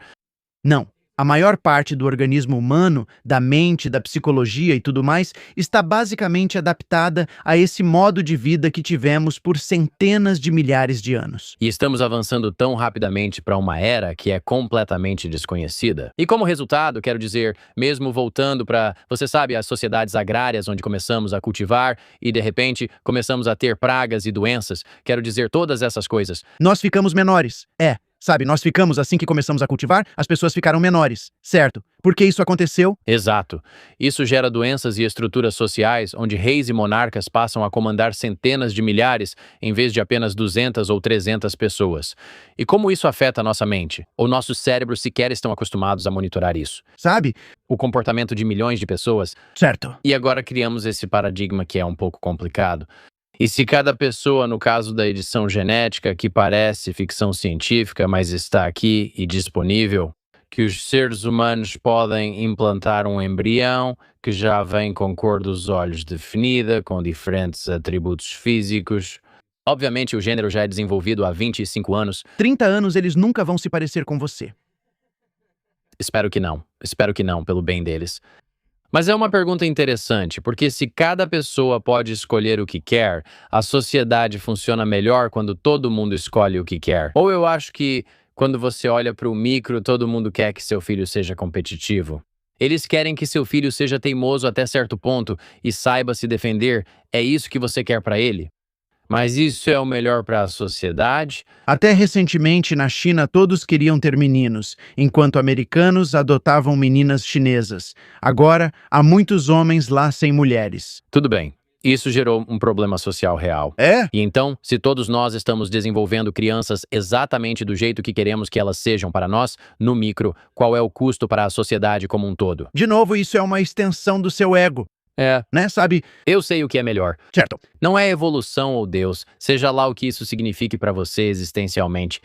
Não, A maior parte do organismo humano, da mente, da psicologia e tudo mais, está basicamente adaptada a esse modo de vida que tivemos por centenas de milhares de anos. E estamos avançando tão rapidamente para uma era que é completamente desconhecida. E como resultado, quero dizer, mesmo voltando para, você sabe, as sociedades agrárias onde começamos a cultivar e de repente começamos a ter pragas e doenças, quero dizer todas essas coisas. Nós ficamos menores. Sabe, nós ficamos assim que começamos a cultivar, as pessoas ficaram menores, certo? Por que isso aconteceu? Exato. Isso gera doenças e estruturas sociais onde reis e monarcas passam a comandar centenas de milhares em vez de apenas 200 ou 300 pessoas. E como isso afeta a nossa mente? Ou nossos cérebros sequer estão acostumados a monitorar isso? Sabe? O comportamento de milhões de pessoas. Certo. E agora criamos esse paradigma que é um pouco complicado. E se cada pessoa, no caso da edição genética, que parece ficção científica, mas está aqui e disponível, que os seres humanos podem implantar um embrião que já vem com cor dos olhos definida, com diferentes atributos físicos. Obviamente, o gênero já é desenvolvido há 25 anos. 30 anos eles nunca vão se parecer com você. Espero que não. Espero que não, pelo bem deles. Mas é uma pergunta interessante, porque se cada pessoa pode escolher o que quer, a sociedade funciona melhor quando todo mundo escolhe o que quer. Ou eu acho que, quando você olha para o micro, todo mundo quer que seu filho seja competitivo. Eles querem que seu filho seja teimoso até certo ponto e saiba se defender. É isso que você quer para ele? Mas isso é o melhor para a sociedade? Até recentemente, na China, todos queriam ter meninos, enquanto americanos adotavam meninas chinesas. Agora, há muitos homens lá sem mulheres. Tudo bem. Isso gerou um problema social real. É? E então, se todos nós estamos desenvolvendo crianças exatamente do jeito que queremos que elas sejam para nós, no micro, qual é o custo para a sociedade como um todo? De novo, isso é uma extensão do seu ego, né? Sabe? Eu sei o que é melhor. Certo. Não é evolução ou Deus, seja lá o que isso signifique para você existencialmente.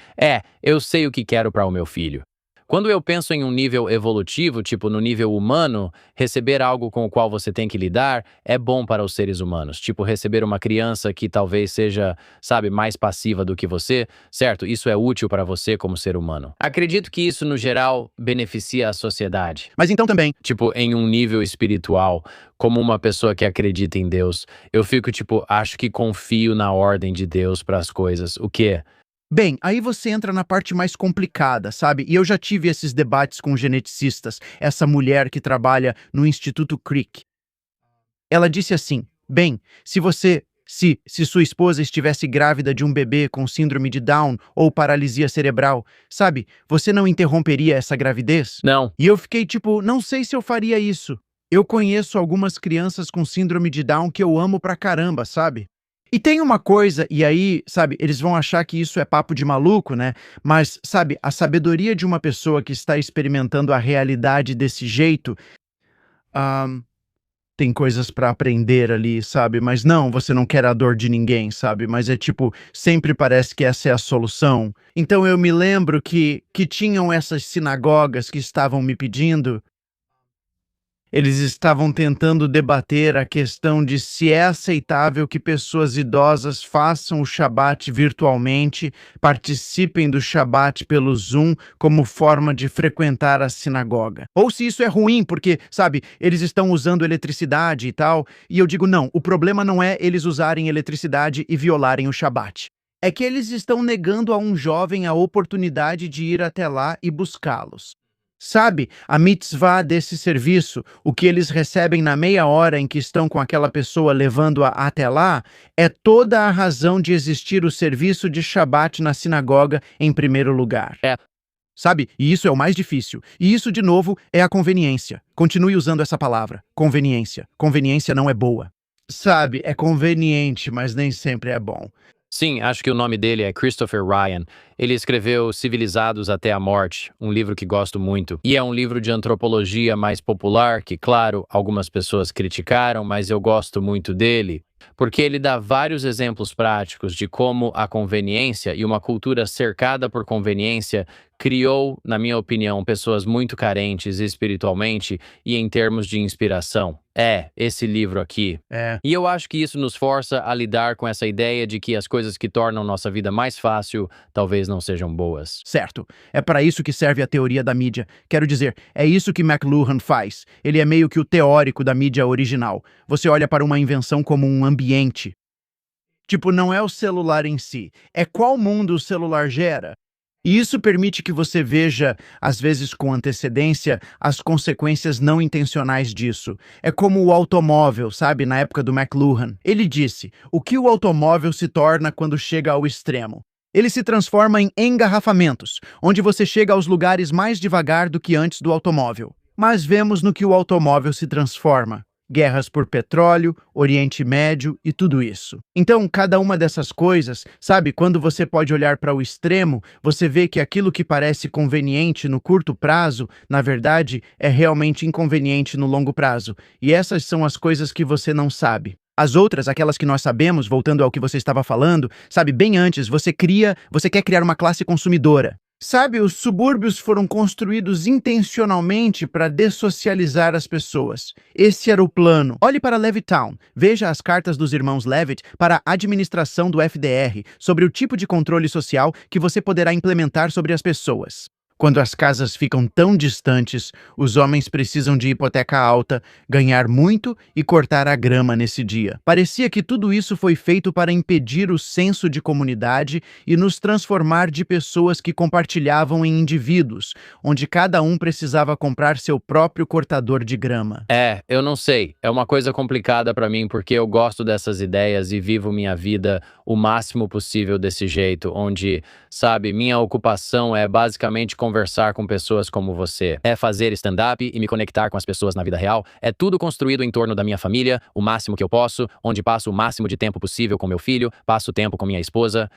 Eu sei o que quero para o meu filho. Quando eu penso em um nível evolutivo, tipo no nível humano, receber algo com o qual você tem que lidar é bom para os seres humanos. Tipo, receber uma criança que talvez seja, sabe, mais passiva do que você, certo? Isso é útil para você como ser humano. Acredito que isso, no geral, beneficia a sociedade. Mas então também, Tipo, em um nível espiritual, como uma pessoa que acredita em Deus, eu fico tipo, acho que confio na ordem de Deus para as coisas. O quê? bem, aí você entra na parte mais complicada, sabe? E eu já tive esses debates com geneticistas, essa mulher que trabalha no Instituto Crick. Ela disse assim: bem, se sua esposa estivesse grávida de um bebê com síndrome de Down ou paralisia cerebral, sabe, você não interromperia essa gravidez? Não. E eu fiquei tipo, não sei se eu faria isso. Eu conheço algumas crianças com síndrome de Down que eu amo pra caramba, sabe? E tem uma coisa, e aí, sabe, eles vão achar que isso é papo de maluco, né? Mas, sabe, a sabedoria de uma pessoa que está experimentando a realidade desse jeito, tem coisas pra aprender ali, sabe? Mas não, você não quer a dor de ninguém, sabe? Mas é tipo, sempre parece que essa é a solução. Então eu me lembro que tinham essas sinagogas que estavam me pedindo. Eles estavam tentando debater a questão de se é aceitável que pessoas idosas façam o Shabat virtualmente, participem do Shabat pelo Zoom como forma de frequentar a sinagoga. Ou se isso é ruim, porque, sabe, eles estão usando eletricidade e tal. E eu digo, não, o problema não é eles usarem eletricidade e violarem o Shabat. É que eles estão negando a um jovem a oportunidade de ir até lá e buscá-los. Sabe, a mitzvah desse serviço, o que eles recebem na meia hora em que estão com aquela pessoa levando-a até lá, é toda a razão de existir o serviço de Shabat na sinagoga em primeiro lugar. Sabe, e isso é o mais difícil. E isso, de novo, é a conveniência. Continue usando essa palavra, conveniência. Conveniência não é boa. Sabe, é conveniente, mas nem sempre é bom. Sim, acho que o nome dele é Christopher Ryan. Ele escreveu Civilizados até a Morte, um livro que gosto muito. E é um livro de antropologia mais popular que, claro, algumas pessoas criticaram, mas eu gosto muito dele. Porque ele dá vários exemplos práticos de como a conveniência e uma cultura cercada por conveniência criou, na minha opinião, pessoas muito carentes espiritualmente e em termos de inspiração. É, esse livro aqui. É, E eu acho que isso nos força a lidar com essa ideia de que as coisas que tornam nossa vida mais fácil talvez não sejam boas. certo. É para isso que serve a teoria da mídia. Quero dizer, é isso que McLuhan faz. Ele é meio que o teórico da mídia original. Você olha para uma invenção como um ambiente. Tipo, não é o celular em si, é qual mundo o celular gera. E isso permite que você veja, às vezes com antecedência, as consequências não intencionais disso. É como o automóvel, sabe, na época do McLuhan. Ele disse: o que o automóvel se torna quando chega ao extremo? Ele se transforma em engarrafamentos, onde você chega aos lugares mais devagar do que antes do automóvel. Mas vemos no que o automóvel se transforma. Guerras por petróleo, Oriente Médio e tudo isso. Então, cada uma dessas coisas, sabe, quando você pode olhar para o extremo, você vê que aquilo que parece conveniente no curto prazo, na verdade, é realmente inconveniente no longo prazo. E essas são as coisas que você não sabe. As outras, aquelas que nós sabemos, voltando ao que você estava falando, sabe, bem antes, você quer criar uma classe consumidora. Sabe, os subúrbios foram construídos intencionalmente para dessocializar as pessoas. Esse era o plano. Olhe para Levittown. Veja as cartas dos irmãos Levitt para a administração do FDR sobre o tipo de controle social que você poderá implementar sobre as pessoas. Quando as casas ficam tão distantes, os homens precisam de hipoteca alta, ganhar muito e cortar a grama nesse dia. Parecia que tudo isso foi feito para impedir o senso de comunidade e nos transformar de pessoas que compartilhavam em indivíduos, onde cada um precisava comprar seu próprio cortador de grama. É, eu não sei. É uma coisa complicada pra mim porque eu gosto dessas ideias e vivo minha vida o máximo possível desse jeito, onde, sabe, minha ocupação é basicamente conversar com pessoas como você. É fazer stand-up e me conectar com as pessoas na vida real. É tudo construído em torno da minha família, o máximo que eu posso, onde passo o máximo de tempo possível com meu filho, passo tempo com minha esposa.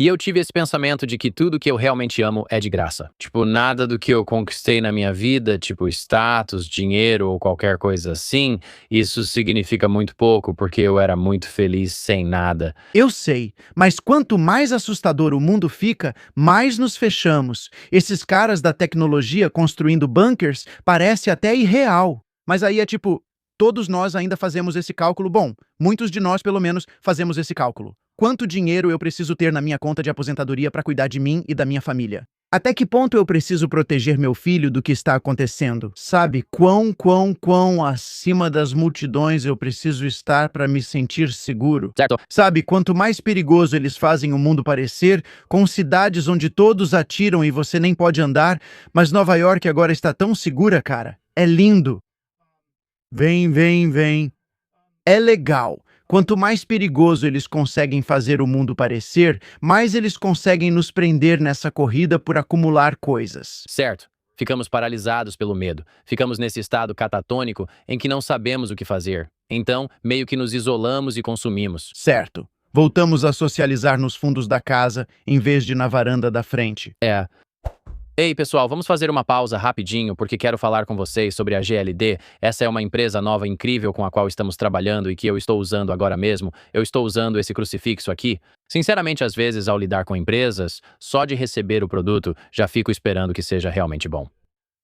E eu tive esse pensamento de que tudo que eu realmente amo é de graça. Tipo, nada do que eu conquistei na minha vida, tipo status, dinheiro ou qualquer coisa assim, isso significa muito pouco porque eu era muito feliz sem nada. Eu sei, mas quanto mais assustador o mundo fica, mais nos fechamos. Esses caras da tecnologia construindo bunkers parece até irreal. Mas aí é tipo, todos nós ainda fazemos esse cálculo. Bom, muitos de nós, pelo menos, fazemos esse cálculo. Quanto dinheiro eu preciso ter na minha conta de aposentadoria para cuidar de mim e da minha família? Até que ponto eu preciso proteger meu filho do que está acontecendo? Sabe, quão acima das multidões eu preciso estar para me sentir seguro? Certo? Sabe, quanto mais perigoso eles fazem o mundo parecer, com cidades onde todos atiram e você nem pode andar, mas Nova York agora está tão segura, cara. É lindo. Vem. É legal. Quanto mais perigoso eles conseguem fazer o mundo parecer, mais eles conseguem nos prender nessa corrida por acumular coisas. Certo. Ficamos paralisados pelo medo. Ficamos nesse estado catatônico em que não sabemos o que fazer. Então, meio que nos isolamos e consumimos. Certo. Voltamos a socializar nos fundos da casa, em vez de na varanda da frente. É. Ei, pessoal, vamos fazer uma pausa rapidinho porque quero falar com vocês sobre a GLD. Essa é uma empresa nova incrível com a qual estamos trabalhando e que eu estou usando agora mesmo. Eu estou usando esse crucifixo aqui. Sinceramente, às vezes, ao lidar com empresas, só de receber o produto, já fico esperando que seja realmente bom.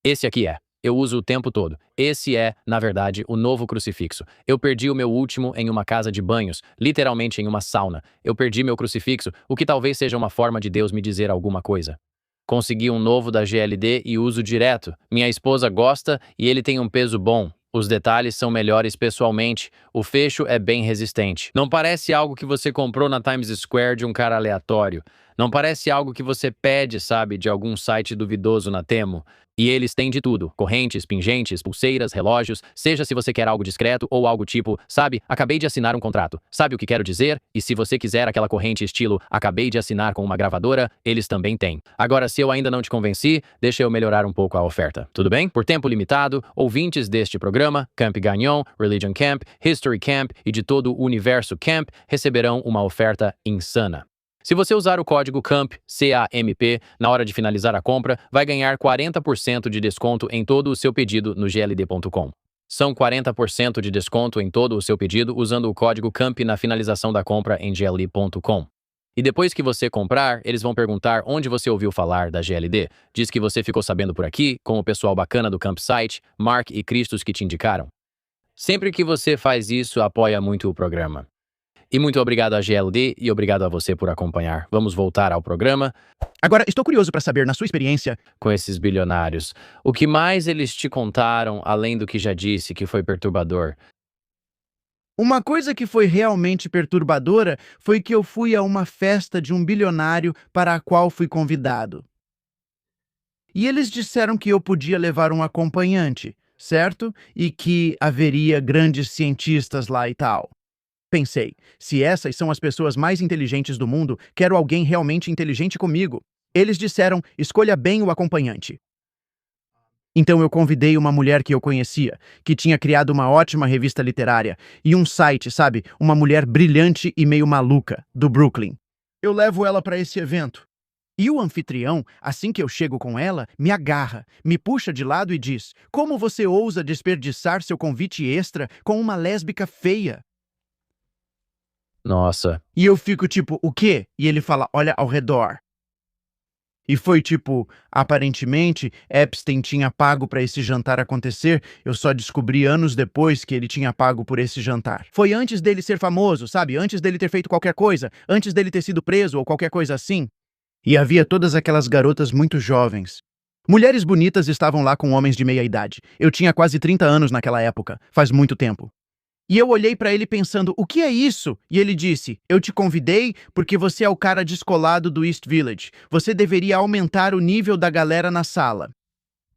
Esse aqui é. Eu uso o tempo todo. Esse é, na verdade, o novo crucifixo. Eu perdi o meu último em uma casa de banhos, literalmente em uma sauna. Eu perdi meu crucifixo, o que talvez seja uma forma de Deus me dizer alguma coisa. Consegui um novo da GLD e uso direto. Minha esposa gosta e ele tem um peso bom. Os detalhes são melhores pessoalmente. O fecho é bem resistente. Não parece algo que você comprou na Times Square de um cara aleatório. Não parece algo que você pede, sabe, de algum site duvidoso na Temo. E eles têm de tudo. Correntes, pingentes, pulseiras, relógios, seja se você quer algo discreto ou algo tipo, sabe, acabei de assinar um contrato. Sabe o que quero dizer? E se você quiser aquela corrente estilo, acabei de assinar com uma gravadora, eles também têm. Agora, se eu ainda não te convenci, deixa eu melhorar um pouco a oferta. Tudo bem? Por tempo limitado, ouvintes deste programa, Camp Gagnon, Religion Camp, History Camp e de todo o universo Camp receberão uma oferta insana. Se você usar o código CAMP, C-A-M-P, na hora de finalizar a compra, vai ganhar 40% de desconto em todo o seu pedido no gld.com. São 40% de desconto em todo o seu pedido usando o código CAMP na finalização da compra em gld.com. E depois que você comprar, eles vão perguntar onde você ouviu falar da GLD. Diz que você ficou sabendo por aqui, com o pessoal bacana do Campsite, Mark e Cristos que te indicaram. Sempre que você faz isso, apoia muito o programa. E muito obrigado à GLD e obrigado a você por acompanhar. Vamos voltar ao programa Agora, estou curioso para saber, na sua experiência, com esses bilionários. O que mais eles te contaram, além do que já disse, que foi perturbador? uma coisa que foi realmente perturbadora foi que eu fui a uma festa de um bilionário para a qual fui convidado. E eles disseram que eu podia levar um acompanhante, certo? E que haveria grandes cientistas lá e tal. Pensei, se essas são as pessoas mais inteligentes do mundo, quero alguém realmente inteligente comigo. Eles disseram, escolha bem o acompanhante. Então eu convidei uma mulher que eu conhecia, que tinha criado uma ótima revista literária e um site, sabe? Uma mulher brilhante e meio maluca, do Brooklyn. Eu levo ela para esse evento. E o anfitrião, assim que eu chego com ela, me agarra, me puxa de lado e diz: como você ousa desperdiçar seu convite extra com uma lésbica feia? Nossa, E eu fico tipo, o quê? E ele fala, olha ao redor. E foi tipo, aparentemente, Epstein tinha pago para esse jantar acontecer. Eu só descobri anos depois que ele tinha pago por esse jantar. Foi antes dele ser famoso, sabe? Antes dele ter feito qualquer coisa, antes dele ter sido preso ou qualquer coisa assim. E havia todas aquelas garotas muito jovens. Mulheres bonitas estavam lá com homens de meia idade. Eu tinha quase 30 anos naquela época, faz muito tempo. E eu olhei pra ele pensando, o que é isso? E ele disse, eu te convidei porque você é o cara descolado do East Village. Você deveria aumentar o nível da galera na sala.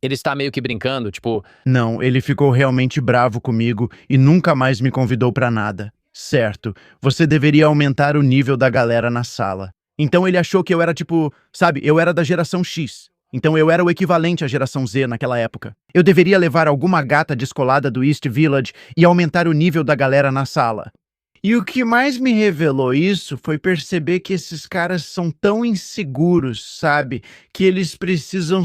ele está meio que brincando, tipo, Não, ele ficou realmente bravo comigo e nunca mais me convidou pra nada. Certo, você deveria aumentar o nível da galera na sala. Então ele achou que eu era tipo, sabe, eu era da geração X. Então eu era o equivalente à geração Z naquela época. Eu deveria levar alguma gata descolada do East Village e aumentar o nível da galera na sala. E o que mais me revelou isso foi perceber que esses caras são tão inseguros, sabe? Que eles precisam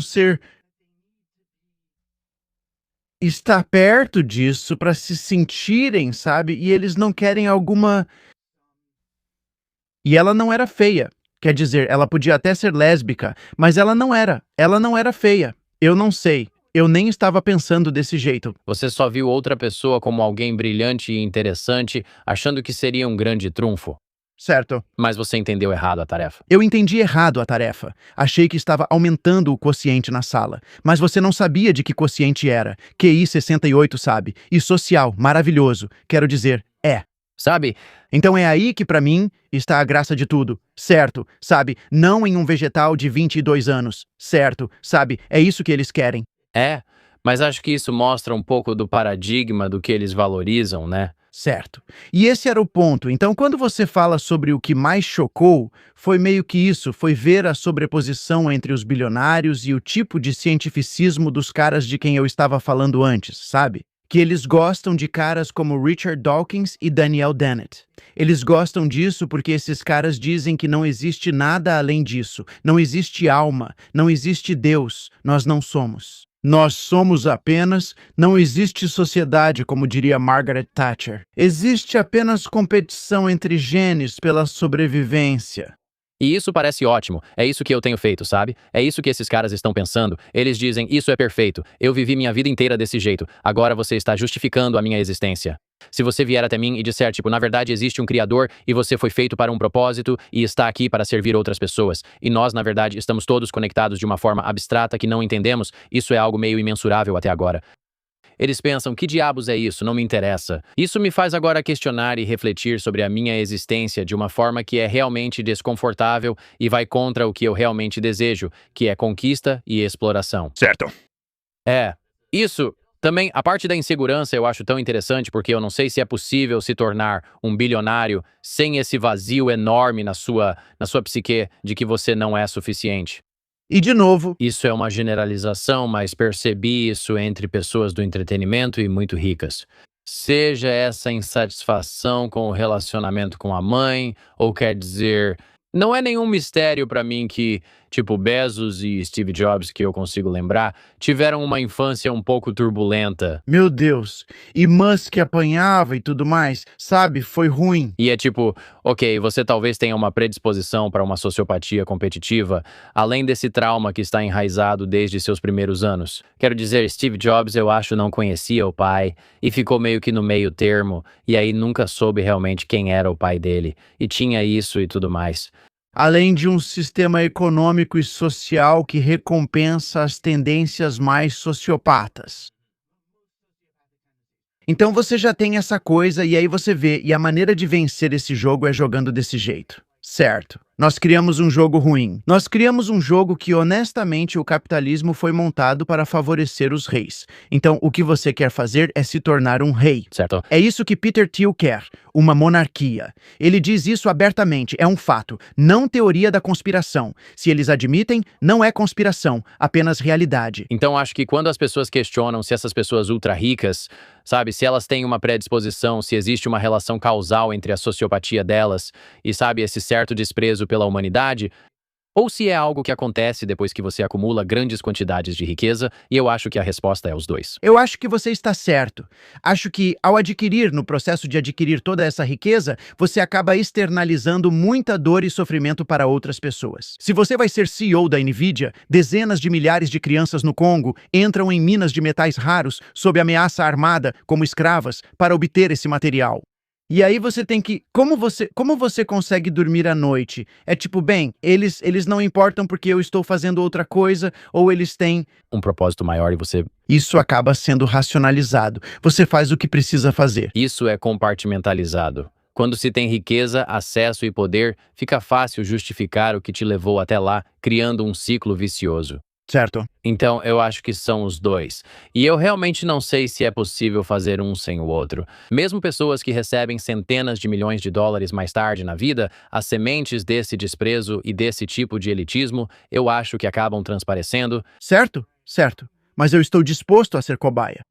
estar perto disso para se sentirem, sabe? E eles não querem alguma. E ela não era feia. Quer dizer, ela podia até ser lésbica, mas ela não era. Ela não era feia. Eu não sei. Eu nem estava pensando desse jeito. você só viu outra pessoa como alguém brilhante e interessante, achando que seria um grande trunfo. Certo. Mas você entendeu errado a tarefa. Eu entendi errado a tarefa. Achei que estava aumentando o quociente na sala. Mas você não sabia de que quociente era. QI 68, sabe? E social, maravilhoso. Quero dizer, é. Sabe? Então é aí que, pra mim, está a graça de tudo. Certo, sabe? Não em um vegetal de 22 anos. Certo, sabe? É isso que eles querem. É, mas acho que isso mostra um pouco do paradigma do que eles valorizam, né? Certo. E esse era o ponto. Então, quando você fala sobre o que mais chocou, foi meio que isso, foi ver a sobreposição entre os bilionários e o tipo de cientificismo dos caras de quem eu estava falando antes, sabe? Que eles gostam de caras como Richard Dawkins e Daniel Dennett. Eles gostam disso porque esses caras dizem que não existe nada além disso. Não existe alma, não existe Deus, nós não somos. Nós somos apenas, não existe sociedade, como diria Margaret Thatcher. Existe apenas competição entre genes pela sobrevivência. E isso parece ótimo. É isso que eu tenho feito, sabe? É isso que esses caras estão pensando. Eles dizem, isso é perfeito. Eu vivi minha vida inteira desse jeito. Agora você está justificando a minha existência. Se você vier até mim e disser, tipo, na verdade existe um criador e você foi feito para um propósito e está aqui para servir outras pessoas. E nós, na verdade, estamos todos conectados de uma forma abstrata que não entendemos. Isso é algo meio imensurável até agora. Eles pensam, que diabos é isso? Não me interessa. Isso me faz agora questionar e refletir sobre a minha existência de uma forma que é realmente desconfortável e vai contra o que eu realmente desejo, que é conquista e exploração. Certo. É, isso também, a parte da insegurança eu acho tão interessante porque eu não sei se é possível se tornar um bilionário sem esse vazio enorme na sua psique de que você não é suficiente. E de novo, Isso é uma generalização, mas percebi isso entre pessoas do entretenimento e muito ricas. Seja essa insatisfação com o relacionamento com a mãe, ou quer dizer, Não é nenhum mistério pra mim que, tipo, Bezos e Steve Jobs, que eu consigo lembrar, tiveram uma infância um pouco turbulenta. Meu Deus. E Musk apanhava e tudo mais, sabe? Foi ruim. E é tipo, ok, você talvez tenha uma predisposição para uma sociopatia competitiva, além desse trauma que está enraizado desde seus primeiros anos. Quero dizer, Steve Jobs, eu acho, não conhecia o pai e ficou meio que no meio termo, e aí nunca soube realmente quem era o pai dele, e tinha isso e tudo mais. Além de um sistema econômico e social que recompensa as tendências mais sociopatas. Então você já tem essa coisa e aí você vê, e a maneira de vencer esse jogo é jogando desse jeito. Certo. Nós criamos um jogo ruim. Nós criamos um jogo que, honestamente, o capitalismo foi montado para favorecer os reis. Então, o que você quer fazer é se tornar um rei. Certo? É isso que Peter Thiel quer, uma monarquia. Ele diz isso abertamente, é um fato, não teoria da conspiração. Se eles admitem, não é conspiração, apenas realidade. Então acho que quando as pessoas questionam se essas pessoas ultra ricas, sabe, se elas têm uma predisposição, se existe uma relação causal entre a sociopatia delas e, sabe, esse certo desprezo pela humanidade, ou se é algo que acontece depois que você acumula grandes quantidades de riqueza, e eu acho que a resposta é os dois. Eu acho que você está certo. Acho que, ao adquirir, no processo de adquirir toda essa riqueza, você acaba externalizando muita dor e sofrimento para outras pessoas. Se você vai ser CEO da Nvidia, dezenas de milhares de crianças no Congo entram em minas de metais raros sob ameaça armada, como escravas, para obter esse material. E aí você tem que... Como você consegue dormir à noite? É tipo, bem, eles não importam porque eu estou fazendo outra coisa, ou eles têm... Um propósito maior e você... Isso acaba sendo racionalizado. Você faz o que precisa fazer. Isso é compartimentalizado. Quando se tem riqueza, acesso e poder, fica fácil justificar o que te levou até lá, criando um ciclo vicioso. Certo? Então, eu acho que são os dois. E eu realmente não sei se é possível fazer um sem o outro. Mesmo pessoas que recebem centenas de milhões de dólares mais tarde na vida, as sementes desse desprezo e desse tipo de elitismo, eu acho que acabam transparecendo. Certo? Certo. Mas eu estou disposto a ser cobaia.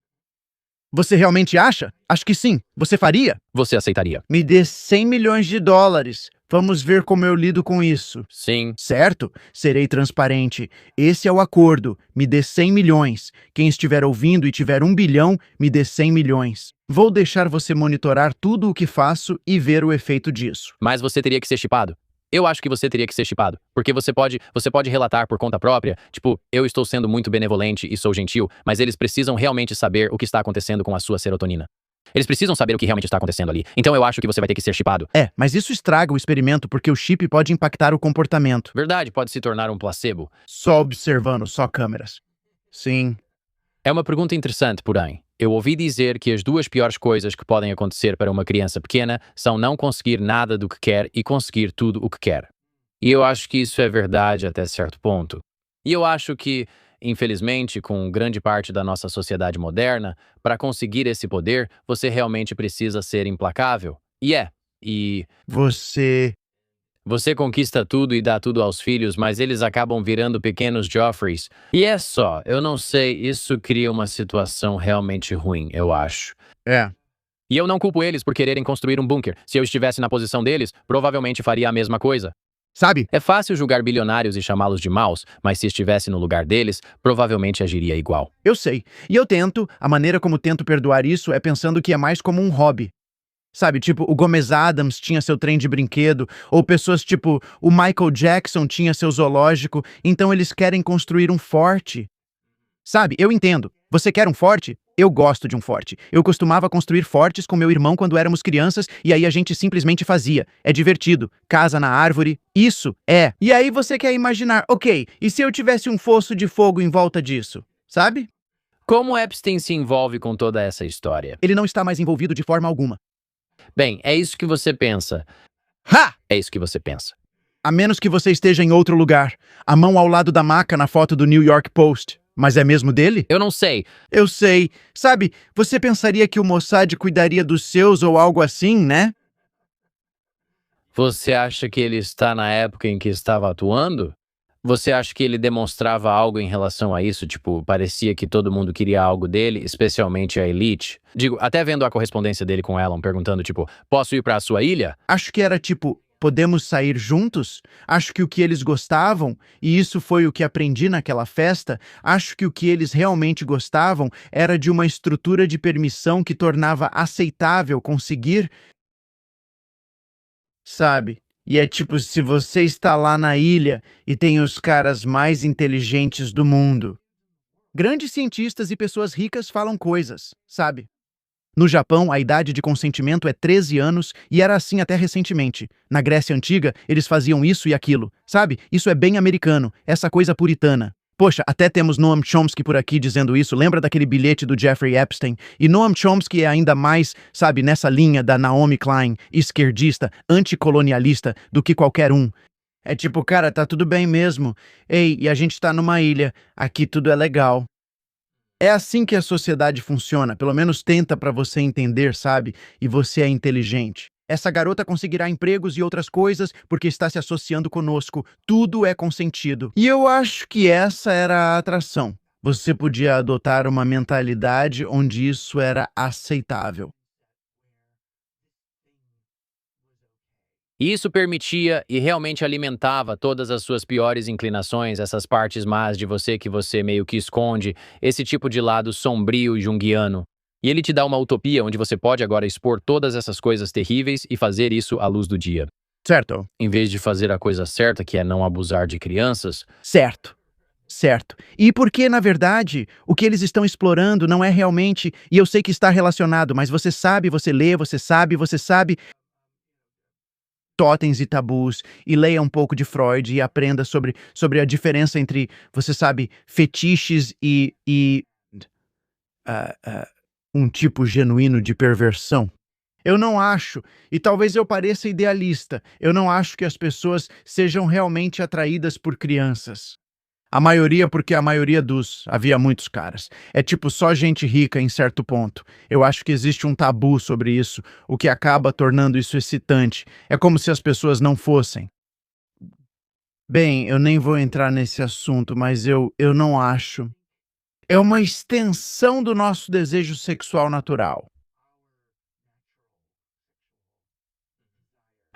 Você realmente acha? Acho que sim. Você faria? Você aceitaria? Me dê 100 milhões de dólares. Vamos ver como eu lido com isso. Sim. Certo? Serei transparente. Esse é o acordo. Me dê 100 milhões. Quem estiver ouvindo e tiver 1 bilhão, me dê 100 milhões. Vou deixar você monitorar tudo o que faço e ver o efeito disso. Mas você teria que ser chipado. Eu acho que você teria que ser chipado, porque você pode relatar por conta própria, tipo, eu estou sendo muito benevolente e sou gentil, mas eles precisam realmente saber o que está acontecendo com a sua serotonina. Eles precisam saber o que realmente está acontecendo ali. Então eu acho que você vai ter que ser chipado. Mas isso estraga o experimento porque o chip pode impactar o comportamento. Verdade, pode se tornar um placebo. Só observando, só câmeras. Sim. É uma pergunta interessante, porém. Eu ouvi dizer que as duas piores coisas que podem acontecer para uma criança pequena são não conseguir nada do que quer e conseguir tudo o que quer. E eu acho que isso é verdade até certo ponto. E eu acho que, infelizmente, com grande parte da nossa sociedade moderna, para conseguir esse poder, você realmente precisa ser implacável. E você conquista tudo e dá tudo aos filhos, mas eles acabam virando pequenos Joffreys. E é só, eu não sei, isso cria uma situação realmente ruim, eu acho. E eu não culpo eles por quererem construir um bunker. Se eu estivesse na posição deles, provavelmente faria a mesma coisa. Sabe? É fácil julgar bilionários e chamá-los de maus, mas se estivesse no lugar deles, provavelmente agiria igual. Eu sei. E eu tento, a maneira como tento perdoar isso é pensando que é mais como um hobby. Sabe, tipo, o Gomez Adams tinha seu trem de brinquedo, ou pessoas tipo, o Michael Jackson tinha seu zoológico, então eles querem construir um forte. Sabe, eu entendo. Você quer um forte? Eu gosto de um forte. Eu costumava construir fortes com meu irmão quando éramos crianças e aí a gente simplesmente fazia. É divertido. Casa na árvore. Isso é. E aí você quer imaginar, ok, e se eu tivesse um fosso de fogo em volta disso? Sabe? Como Epstein se envolve com toda essa história? Ele não está mais envolvido de forma alguma. Bem, é isso que você pensa. Ha! É isso que você pensa. A menos que você esteja em outro lugar. A mão ao lado da maca na foto do New York Post. Mas é mesmo dele? Eu não sei. Eu sei. Sabe, você pensaria que o Mossad cuidaria dos seus ou algo assim, né? Você acha que ele está na época em que estava atuando? Você acha que ele demonstrava algo em relação a isso? Tipo, parecia que todo mundo queria algo dele, especialmente a elite? Digo, até vendo a correspondência dele com Elon, perguntando, tipo, posso ir para a sua ilha? Acho que era tipo, podemos sair juntos? Acho que o que eles gostavam, e isso foi o que aprendi naquela festa, acho que o que eles realmente gostavam era de uma estrutura de permissão que tornava aceitável conseguir, sabe? E é tipo, se você está lá na ilha e tem os caras mais inteligentes do mundo. Grandes cientistas e pessoas ricas falam coisas, sabe? No Japão, a idade de consentimento é 13 anos e era assim até recentemente. Na Grécia Antiga, eles faziam isso e aquilo. Sabe? Isso é bem americano, essa coisa puritana. Poxa, até temos Noam Chomsky por aqui dizendo isso. Lembra daquele bilhete do Jeffrey Epstein? E Noam Chomsky é ainda mais, sabe, nessa linha da Naomi Klein, esquerdista, anticolonialista, do que qualquer um. É tipo, cara, tá tudo bem mesmo. Ei, e a gente tá numa ilha. Aqui tudo é legal. É assim que a sociedade funciona, pelo menos tenta para você entender, sabe? E você é inteligente. Essa garota conseguirá empregos e outras coisas porque está se associando conosco. Tudo é consentido. E eu acho que essa era a atração. Você podia adotar uma mentalidade onde isso era aceitável. E isso permitia e realmente alimentava todas as suas piores inclinações, essas partes más de você que você meio que esconde, esse tipo de lado sombrio e junguiano. E ele te dá uma utopia onde você pode agora expor todas essas coisas terríveis e fazer isso à luz do dia. Certo? Em vez de fazer a coisa certa, que é não abusar de crianças. Certo. Certo. E porque, na verdade, o que eles estão explorando não é realmente, e eu sei que está relacionado, mas você sabe, você lê, você sabe, totens e tabus, e leia um pouco de Freud e aprenda sobre a diferença entre, você sabe, fetiches e ah, ah, um tipo genuíno de perversão. Eu não acho, e talvez eu pareça idealista, eu não acho que as pessoas sejam realmente atraídas por crianças. A maioria porque a maioria dos, havia muitos caras. É tipo só gente rica em certo ponto. Eu acho que existe um tabu sobre isso, o que acaba tornando isso excitante. É como se as pessoas não fossem. Bem, eu nem vou entrar nesse assunto, mas eu não acho. É uma extensão do nosso desejo sexual natural.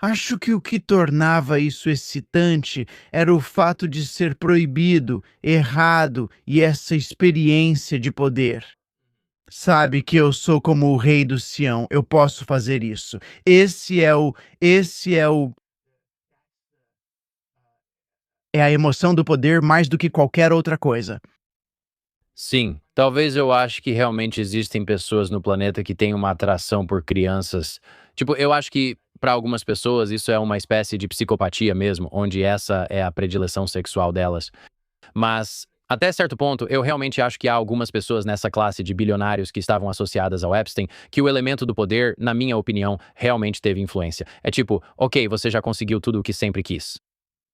Acho que o que tornava isso excitante era o fato de ser proibido, errado e essa experiência de poder. Sabe que eu sou como o rei do Sião, eu posso fazer isso. Esse é a emoção do poder mais do que qualquer outra coisa. Sim, talvez eu ache que realmente existem pessoas no planeta que têm uma atração por crianças. Tipo, eu acho que para algumas pessoas isso é uma espécie de psicopatia mesmo, onde essa é a predileção sexual delas. Mas, até certo ponto, eu realmente acho que há algumas pessoas nessa classe de bilionários que estavam associadas ao Epstein que o elemento do poder, na minha opinião, realmente teve influência. É tipo, ok, você já conseguiu tudo o que sempre quis.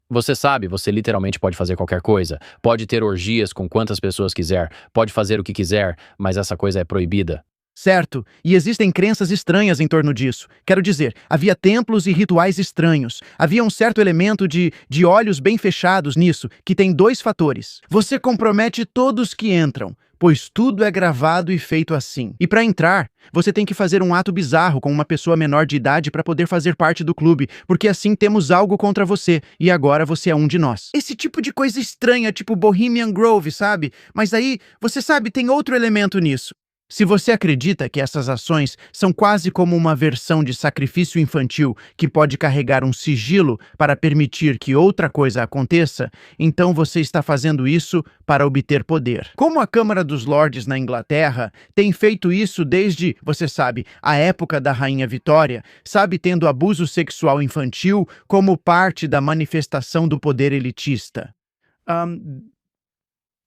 Você sabe, você literalmente pode fazer qualquer coisa. Pode ter orgias com quantas pessoas quiser, pode fazer o que quiser, mas essa coisa é proibida. Certo, e existem crenças estranhas em torno disso. Quero dizer, havia templos e rituais estranhos. Havia um certo elemento de olhos bem fechados nisso, que tem dois fatores. Você compromete todos que entram, pois tudo é gravado e feito assim. E para entrar, você tem que fazer um ato bizarro com uma pessoa menor de idade para poder fazer parte do clube, porque assim temos algo contra você, e agora você é um de nós. Esse tipo de coisa estranha, tipo Bohemian Grove, sabe? Mas aí, você sabe, tem outro elemento nisso. Se você acredita que essas ações são quase como uma versão de sacrifício infantil que pode carregar um sigilo para permitir que outra coisa aconteça, então você está fazendo isso para obter poder. Como a Câmara dos Lordes na Inglaterra tem feito isso desde, você sabe, a época da Rainha Vitória, sabe, tendo abuso sexual infantil como parte da manifestação do poder elitista.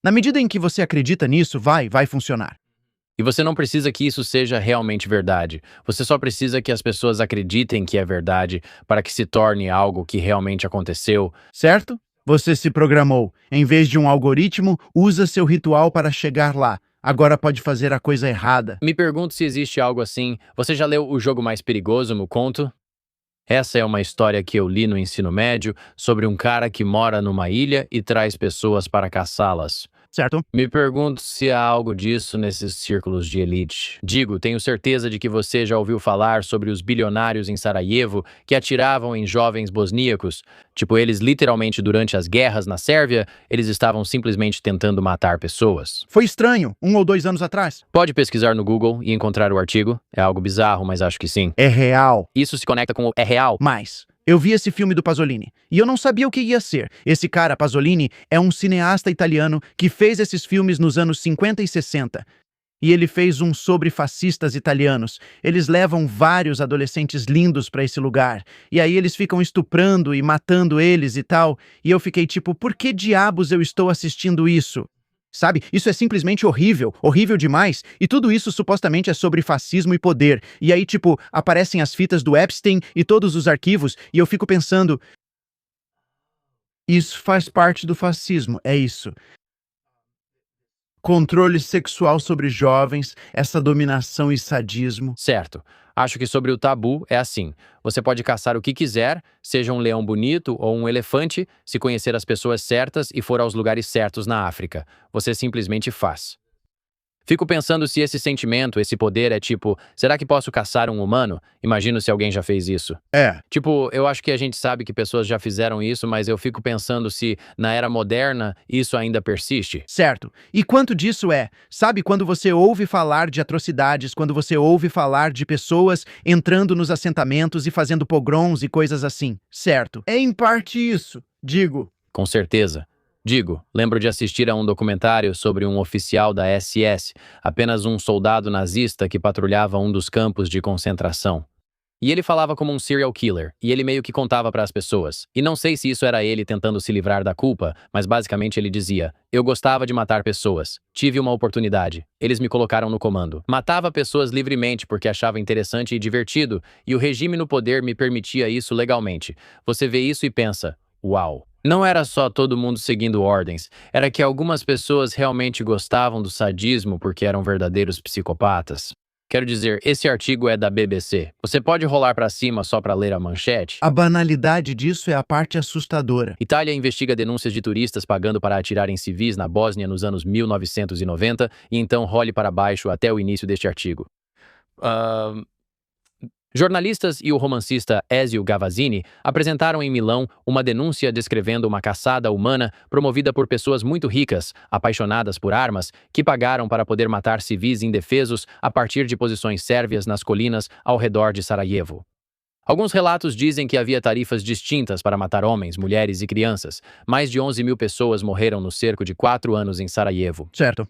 Na medida em que você acredita nisso, vai funcionar. E você não precisa que isso seja realmente verdade. Você só precisa que as pessoas acreditem que é verdade para que se torne algo que realmente aconteceu. Certo? Você se programou. Em vez de um algoritmo, usa seu ritual para chegar lá. Agora pode fazer a coisa errada. Me pergunto se existe algo assim. Você já leu O Jogo Mais Perigoso, no conto? Essa é uma história que eu li no ensino médio sobre um cara que mora numa ilha e traz pessoas para caçá-las. certo? Me pergunto se há algo disso nesses círculos de elite. Digo, tenho certeza de que você já ouviu falar sobre os bilionários em Sarajevo que atiravam em jovens bosníacos. Tipo, eles literalmente durante as guerras na Sérvia, eles estavam simplesmente tentando matar pessoas. Foi estranho, 1 ou 2 anos atrás. Pode pesquisar no Google e encontrar o artigo. É algo bizarro, mas acho que sim. É real. Isso se conecta com o é real. Mas eu vi esse filme do Pasolini e eu não sabia o que ia ser. Esse cara, Pasolini, é um cineasta italiano que fez esses filmes nos anos 50 e 60. E ele fez um sobre fascistas italianos. Eles levam vários adolescentes lindos para esse lugar. E aí eles ficam estuprando e matando eles e tal. E eu fiquei tipo, por que diabos eu estou assistindo isso? Sabe? Isso é simplesmente horrível, horrível demais, e tudo isso supostamente é sobre fascismo e poder. E aí, tipo, aparecem as fitas do Epstein e todos os arquivos, e eu fico pensando, isso faz parte do fascismo, é isso. Controle sexual sobre jovens, essa dominação e sadismo. Certo. Acho que sobre o tabu é assim. Você pode caçar o que quiser, seja um leão bonito ou um elefante, se conhecer as pessoas certas e for aos lugares certos na África. Você simplesmente faz. Fico pensando se esse sentimento, esse poder é tipo, será que posso caçar um humano? Imagino se alguém já fez isso. É, Tipo, eu acho que a gente sabe que pessoas já fizeram isso, mas eu fico pensando se, na era moderna, isso ainda persiste. certo. E quanto disso é? Sabe quando você ouve falar de atrocidades, quando você ouve falar de pessoas entrando nos assentamentos e fazendo pogroms e coisas assim, certo? É em parte isso, digo. Com certeza. Digo, lembro de assistir a um documentário sobre um oficial da SS, apenas um soldado nazista que patrulhava um dos campos de concentração. E ele falava como um serial killer, e ele meio que contava para as pessoas. E não sei se isso era ele tentando se livrar da culpa, mas basicamente ele dizia: eu gostava de matar pessoas. Tive uma oportunidade. Eles me colocaram no comando. Matava pessoas livremente porque achava interessante e divertido, e o regime no poder me permitia isso legalmente. Você vê isso e pensa: uau. Não era só todo mundo seguindo ordens, era que algumas pessoas realmente gostavam do sadismo porque eram verdadeiros psicopatas. Quero dizer, esse artigo é da BBC. Você pode rolar para cima só para ler a manchete? A banalidade disso é a parte assustadora. Itália investiga denúncias de turistas pagando para atirar em civis na Bósnia nos anos 1990 e então role para baixo até o início deste artigo. Jornalistas e o romancista Ezio Gavazzini apresentaram em Milão uma denúncia descrevendo uma caçada humana promovida por pessoas muito ricas, apaixonadas por armas, que pagaram para poder matar civis indefesos a partir de posições sérvias nas colinas ao redor de Sarajevo. Alguns relatos dizem que havia tarifas distintas para matar homens, mulheres e crianças. Mais de 11 mil pessoas morreram no cerco de 4 anos em Sarajevo. Certo.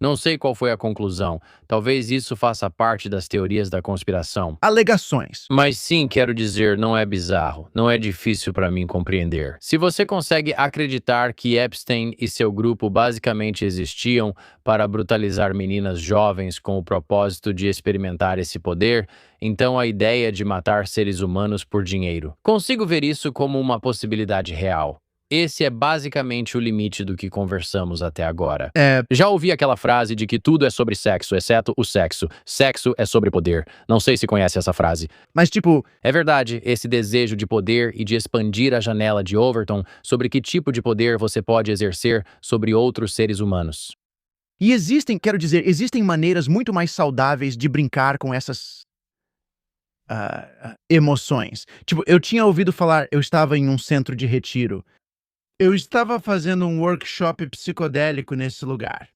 Não sei qual foi a conclusão. Talvez isso faça parte das teorias da conspiração. Alegações. Mas sim, quero dizer, não é bizarro. Não é difícil para mim compreender. Se você consegue acreditar que Epstein e seu grupo basicamente existiam para brutalizar meninas jovens com o propósito de experimentar esse poder, então a ideia de matar seres humanos por dinheiro. Consigo ver isso como uma possibilidade real. Esse é basicamente o limite do que conversamos até agora. Já ouvi aquela frase de que tudo é sobre sexo, exceto o sexo. Sexo é sobre poder. Não sei se conhece essa frase. Mas, tipo, É verdade, esse desejo de poder e de expandir a janela de Overton sobre que tipo de poder você pode exercer sobre outros seres humanos. e existem maneiras muito mais saudáveis de brincar com essas emoções. Tipo, eu tinha ouvido falar, eu estava em um centro de retiro. Eu estava fazendo um workshop psicodélico nesse lugar.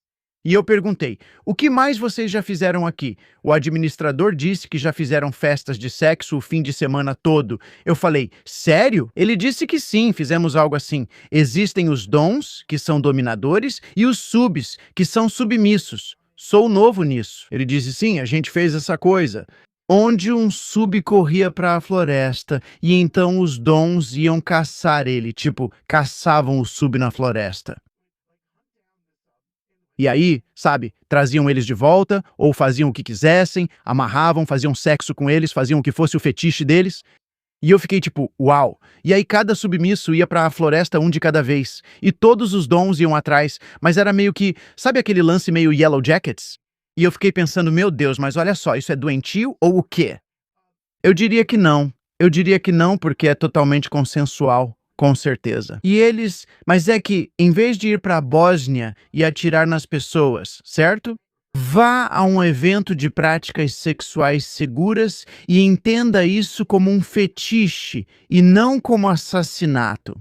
E eu perguntei, o que mais vocês já fizeram aqui? O administrador disse que já fizeram festas de sexo o fim de semana todo. Eu falei, sério? Ele disse que sim, fizemos algo assim. Existem os dons, que são dominadores, e os subs, que são submissos. Sou novo nisso. Ele disse, sim, a gente fez essa coisa. Onde um sub corria para a floresta e então os dons iam caçar ele, tipo, caçavam o sub na floresta. E aí, sabe, traziam eles de volta, ou faziam o que quisessem, amarravam, faziam sexo com eles, faziam o que fosse o fetiche deles. E eu fiquei tipo, uau! E aí cada submisso ia para a floresta um de cada vez, e todos os dons iam atrás, mas era meio que, sabe aquele lance meio Yellow Jackets? E eu fiquei pensando, meu Deus, mas olha só, isso é doentio ou o quê? Eu diria que não. Eu diria que não, porque é totalmente consensual. Com certeza. E eles... Mas é que, em vez de ir para a Bósnia e atirar nas pessoas, certo? Vá a um evento de práticas sexuais seguras e entenda isso como um fetiche e não como assassinato.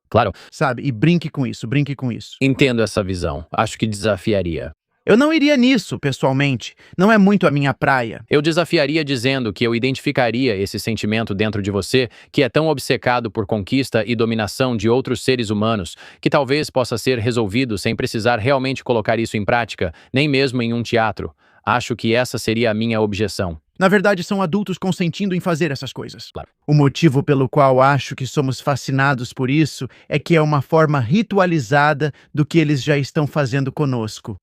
Claro, Sabe? E brinque com isso, brinque com isso. entendo essa visão. Acho que desafiaria. Eu não iria nisso, pessoalmente. Não é muito a minha praia. Eu desafiaria dizendo que eu identificaria esse sentimento dentro de você que é tão obcecado por conquista e dominação de outros seres humanos, que talvez possa ser resolvido sem precisar realmente colocar isso em prática, nem mesmo em um teatro. Acho que essa seria a minha objeção. Na verdade, são adultos consentindo em fazer essas coisas. Claro. O motivo pelo qual acho que somos fascinados por isso é que é uma forma ritualizada do que eles já estão fazendo conosco.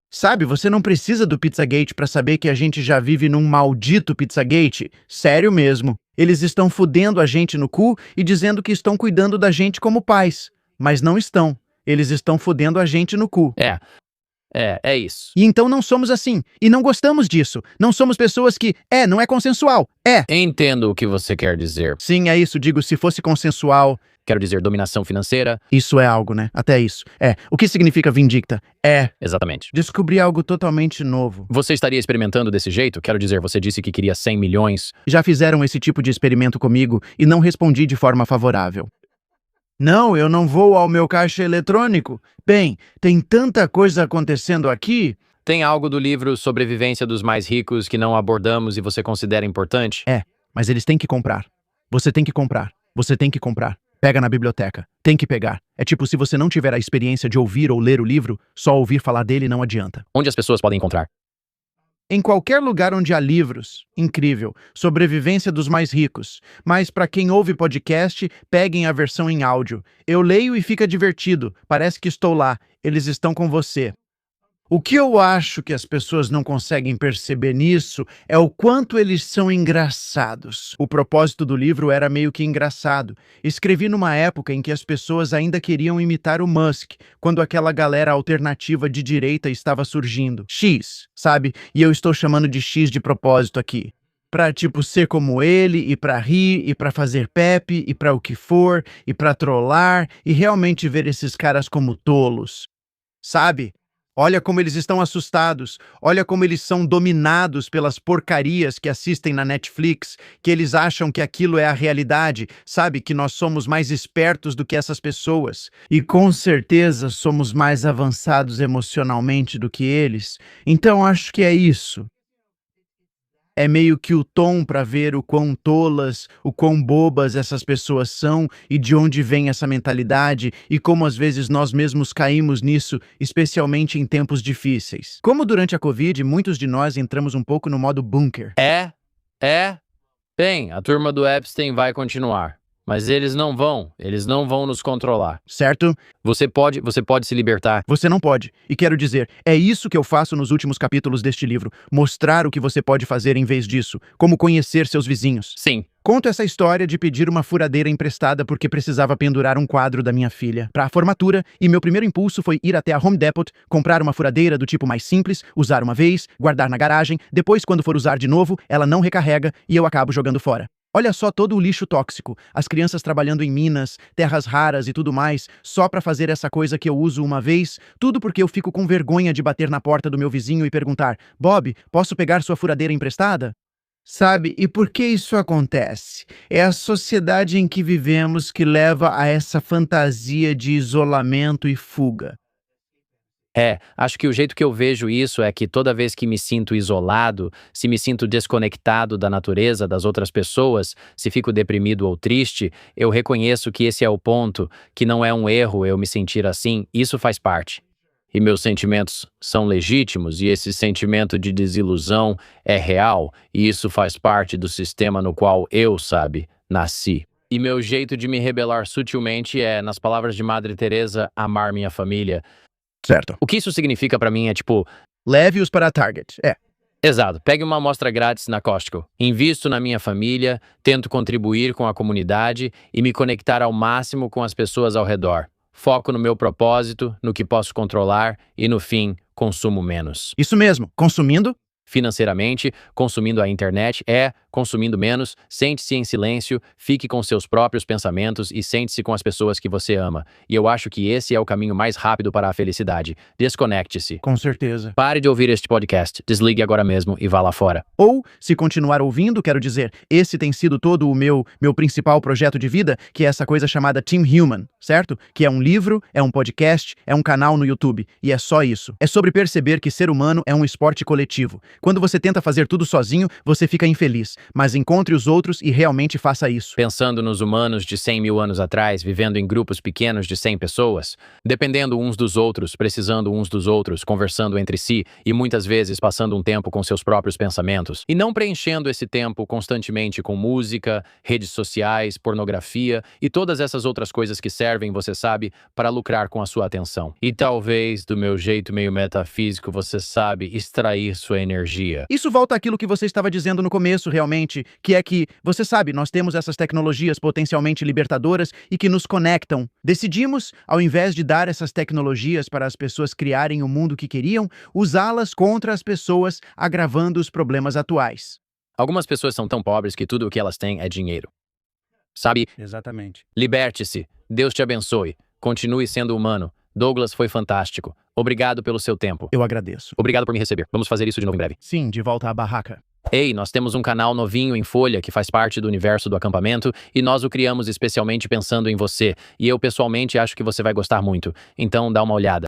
Sabe, você não precisa do Pizzagate para saber que a gente já vive num maldito Pizzagate. Sério mesmo. Eles estão fudendo a gente no cu e dizendo que estão cuidando da gente como pais. Mas não estão. Eles estão fudendo a gente no cu. É isso. E então não somos assim. E não gostamos disso. Não somos pessoas que... não é consensual. Entendo o que você quer dizer. Sim, é isso. Digo, se fosse consensual... Quero dizer dominação financeira. Isso é algo, né? Até isso. O que significa vindicta? Exatamente. Descobrir algo totalmente novo. Você estaria experimentando desse jeito? Quero dizer, você disse que queria 100 milhões. Já fizeram esse tipo de experimento comigo e não respondi de forma favorável. Não, eu não vou ao meu caixa eletrônico. Bem, tem tanta coisa acontecendo aqui. Tem algo do livro Sobrevivência dos Mais Ricos que não abordamos e você considera importante? Mas eles têm que comprar. Você tem que comprar. Você tem que comprar. Pega na biblioteca. Tem que pegar. É tipo, se você não tiver a experiência de ouvir ou ler o livro, só ouvir falar dele não adianta. Onde as pessoas podem encontrar? Em qualquer lugar onde há livros, incrível, Sobrevivência dos Mais Ricos. Mas para quem ouve podcast, peguem a versão em áudio. Eu leio e fica divertido. Parece que estou lá. Eles estão com você. O que eu acho que as pessoas não conseguem perceber nisso é o quanto eles são engraçados. O propósito do livro era meio que engraçado. Escrevi numa época em que as pessoas ainda queriam imitar o Musk, quando aquela galera alternativa de direita estava surgindo. X, sabe? E eu estou chamando de X de propósito aqui. Pra, tipo, ser como ele, e pra rir, e pra fazer pepe, e pra o que for, e pra trollar, e realmente ver esses caras como tolos. Sabe? Olha como eles estão assustados. Olha como eles são dominados pelas porcarias que assistem na Netflix, que eles acham que aquilo é a realidade, sabe? Que nós somos mais espertos do que essas pessoas. E com certeza somos mais avançados emocionalmente do que eles. Então acho que é isso. É meio que o tom para ver o quão tolas, o quão bobas essas pessoas são e de onde vem essa mentalidade e como às vezes nós mesmos caímos nisso, especialmente em tempos difíceis. Como durante a Covid, muitos de nós entramos um pouco no modo bunker. Bem, a turma do Epstein vai continuar. Mas eles não vão nos controlar. Certo? Você pode se libertar. Você não pode. E quero dizer, é isso que eu faço nos últimos capítulos deste livro. Mostrar o que você pode fazer em vez disso. Como conhecer seus vizinhos. Sim. Conto essa história de pedir uma furadeira emprestada porque precisava pendurar um quadro da minha filha para a formatura e meu primeiro impulso foi ir até a Home Depot, comprar uma furadeira do tipo mais simples, usar uma vez, guardar na garagem, depois quando for usar de novo, ela não recarrega e eu acabo jogando fora. Olha só todo o lixo tóxico, as crianças trabalhando em minas, terras raras e tudo mais, só para fazer essa coisa que eu uso uma vez, tudo porque eu fico com vergonha de bater na porta do meu vizinho e perguntar: Bob, posso pegar sua furadeira emprestada? Sabe, e por que isso acontece? É a sociedade em que vivemos que leva a essa fantasia de isolamento e fuga. Acho que o jeito que eu vejo isso é que toda vez que me sinto isolado, se me sinto desconectado da natureza, das outras pessoas, se fico deprimido ou triste, eu reconheço que esse é o ponto, que não é um erro eu me sentir assim, isso faz parte. E meus sentimentos são legítimos e esse sentimento de desilusão é real e isso faz parte do sistema no qual eu, nasci. E meu jeito de me rebelar sutilmente é, nas palavras de Madre Teresa, amar minha família. Certo. O que isso significa pra mim é tipo... Leve-os para a Target. Exato. Pegue uma amostra grátis na Costco. Invisto na minha família, tento contribuir com a comunidade e me conectar ao máximo com as pessoas ao redor. Foco no meu propósito, no que posso controlar e, no fim, consumo menos. Isso mesmo. Consumindo financeiramente, consumindo a internet, consumindo menos, sente-se em silêncio, fique com seus próprios pensamentos e sente-se com as pessoas que você ama. E eu acho que esse é o caminho mais rápido para a felicidade. Desconecte-se. Com certeza. Pare de ouvir este podcast, desligue agora mesmo e vá lá fora. Ou, se continuar ouvindo, quero dizer, esse tem sido todo o meu principal projeto de vida, que é essa coisa chamada Team Human, certo? Que é um livro, é um podcast, é um canal no YouTube. E é só isso. É sobre perceber que ser humano é um esporte coletivo. Quando você tenta fazer tudo sozinho, você fica infeliz. Mas encontre os outros e realmente faça isso. Pensando nos humanos de 100 mil anos atrás, vivendo em grupos pequenos de 100 pessoas, dependendo uns dos outros, precisando uns dos outros, conversando entre si e muitas vezes passando um tempo com seus próprios pensamentos, e não preenchendo esse tempo constantemente com música, redes sociais, pornografia e todas essas outras coisas que servem, você sabe, para lucrar com a sua atenção. E talvez, do meu jeito meio metafísico, você sabe, extrair sua energia. Isso volta àquilo que você estava dizendo no começo, realmente, que é que, você sabe, nós temos essas tecnologias potencialmente libertadoras e que nos conectam. Decidimos, ao invés de dar essas tecnologias para as pessoas criarem o mundo que queriam, usá-las contra as pessoas, agravando os problemas atuais. Algumas pessoas são tão pobres que tudo o que elas têm é dinheiro. Sabe? Exatamente. Liberte-se. Deus te abençoe. Continue sendo humano. Douglas, foi fantástico. Obrigado pelo seu tempo. Eu agradeço. Obrigado por me receber. Vamos fazer isso de novo em breve. Sim, de volta à barraca. Ei, nós temos um canal novinho em Folha que faz parte do universo do acampamento e nós o criamos especialmente pensando em você. E eu pessoalmente acho que você vai gostar muito. Então dá uma olhada.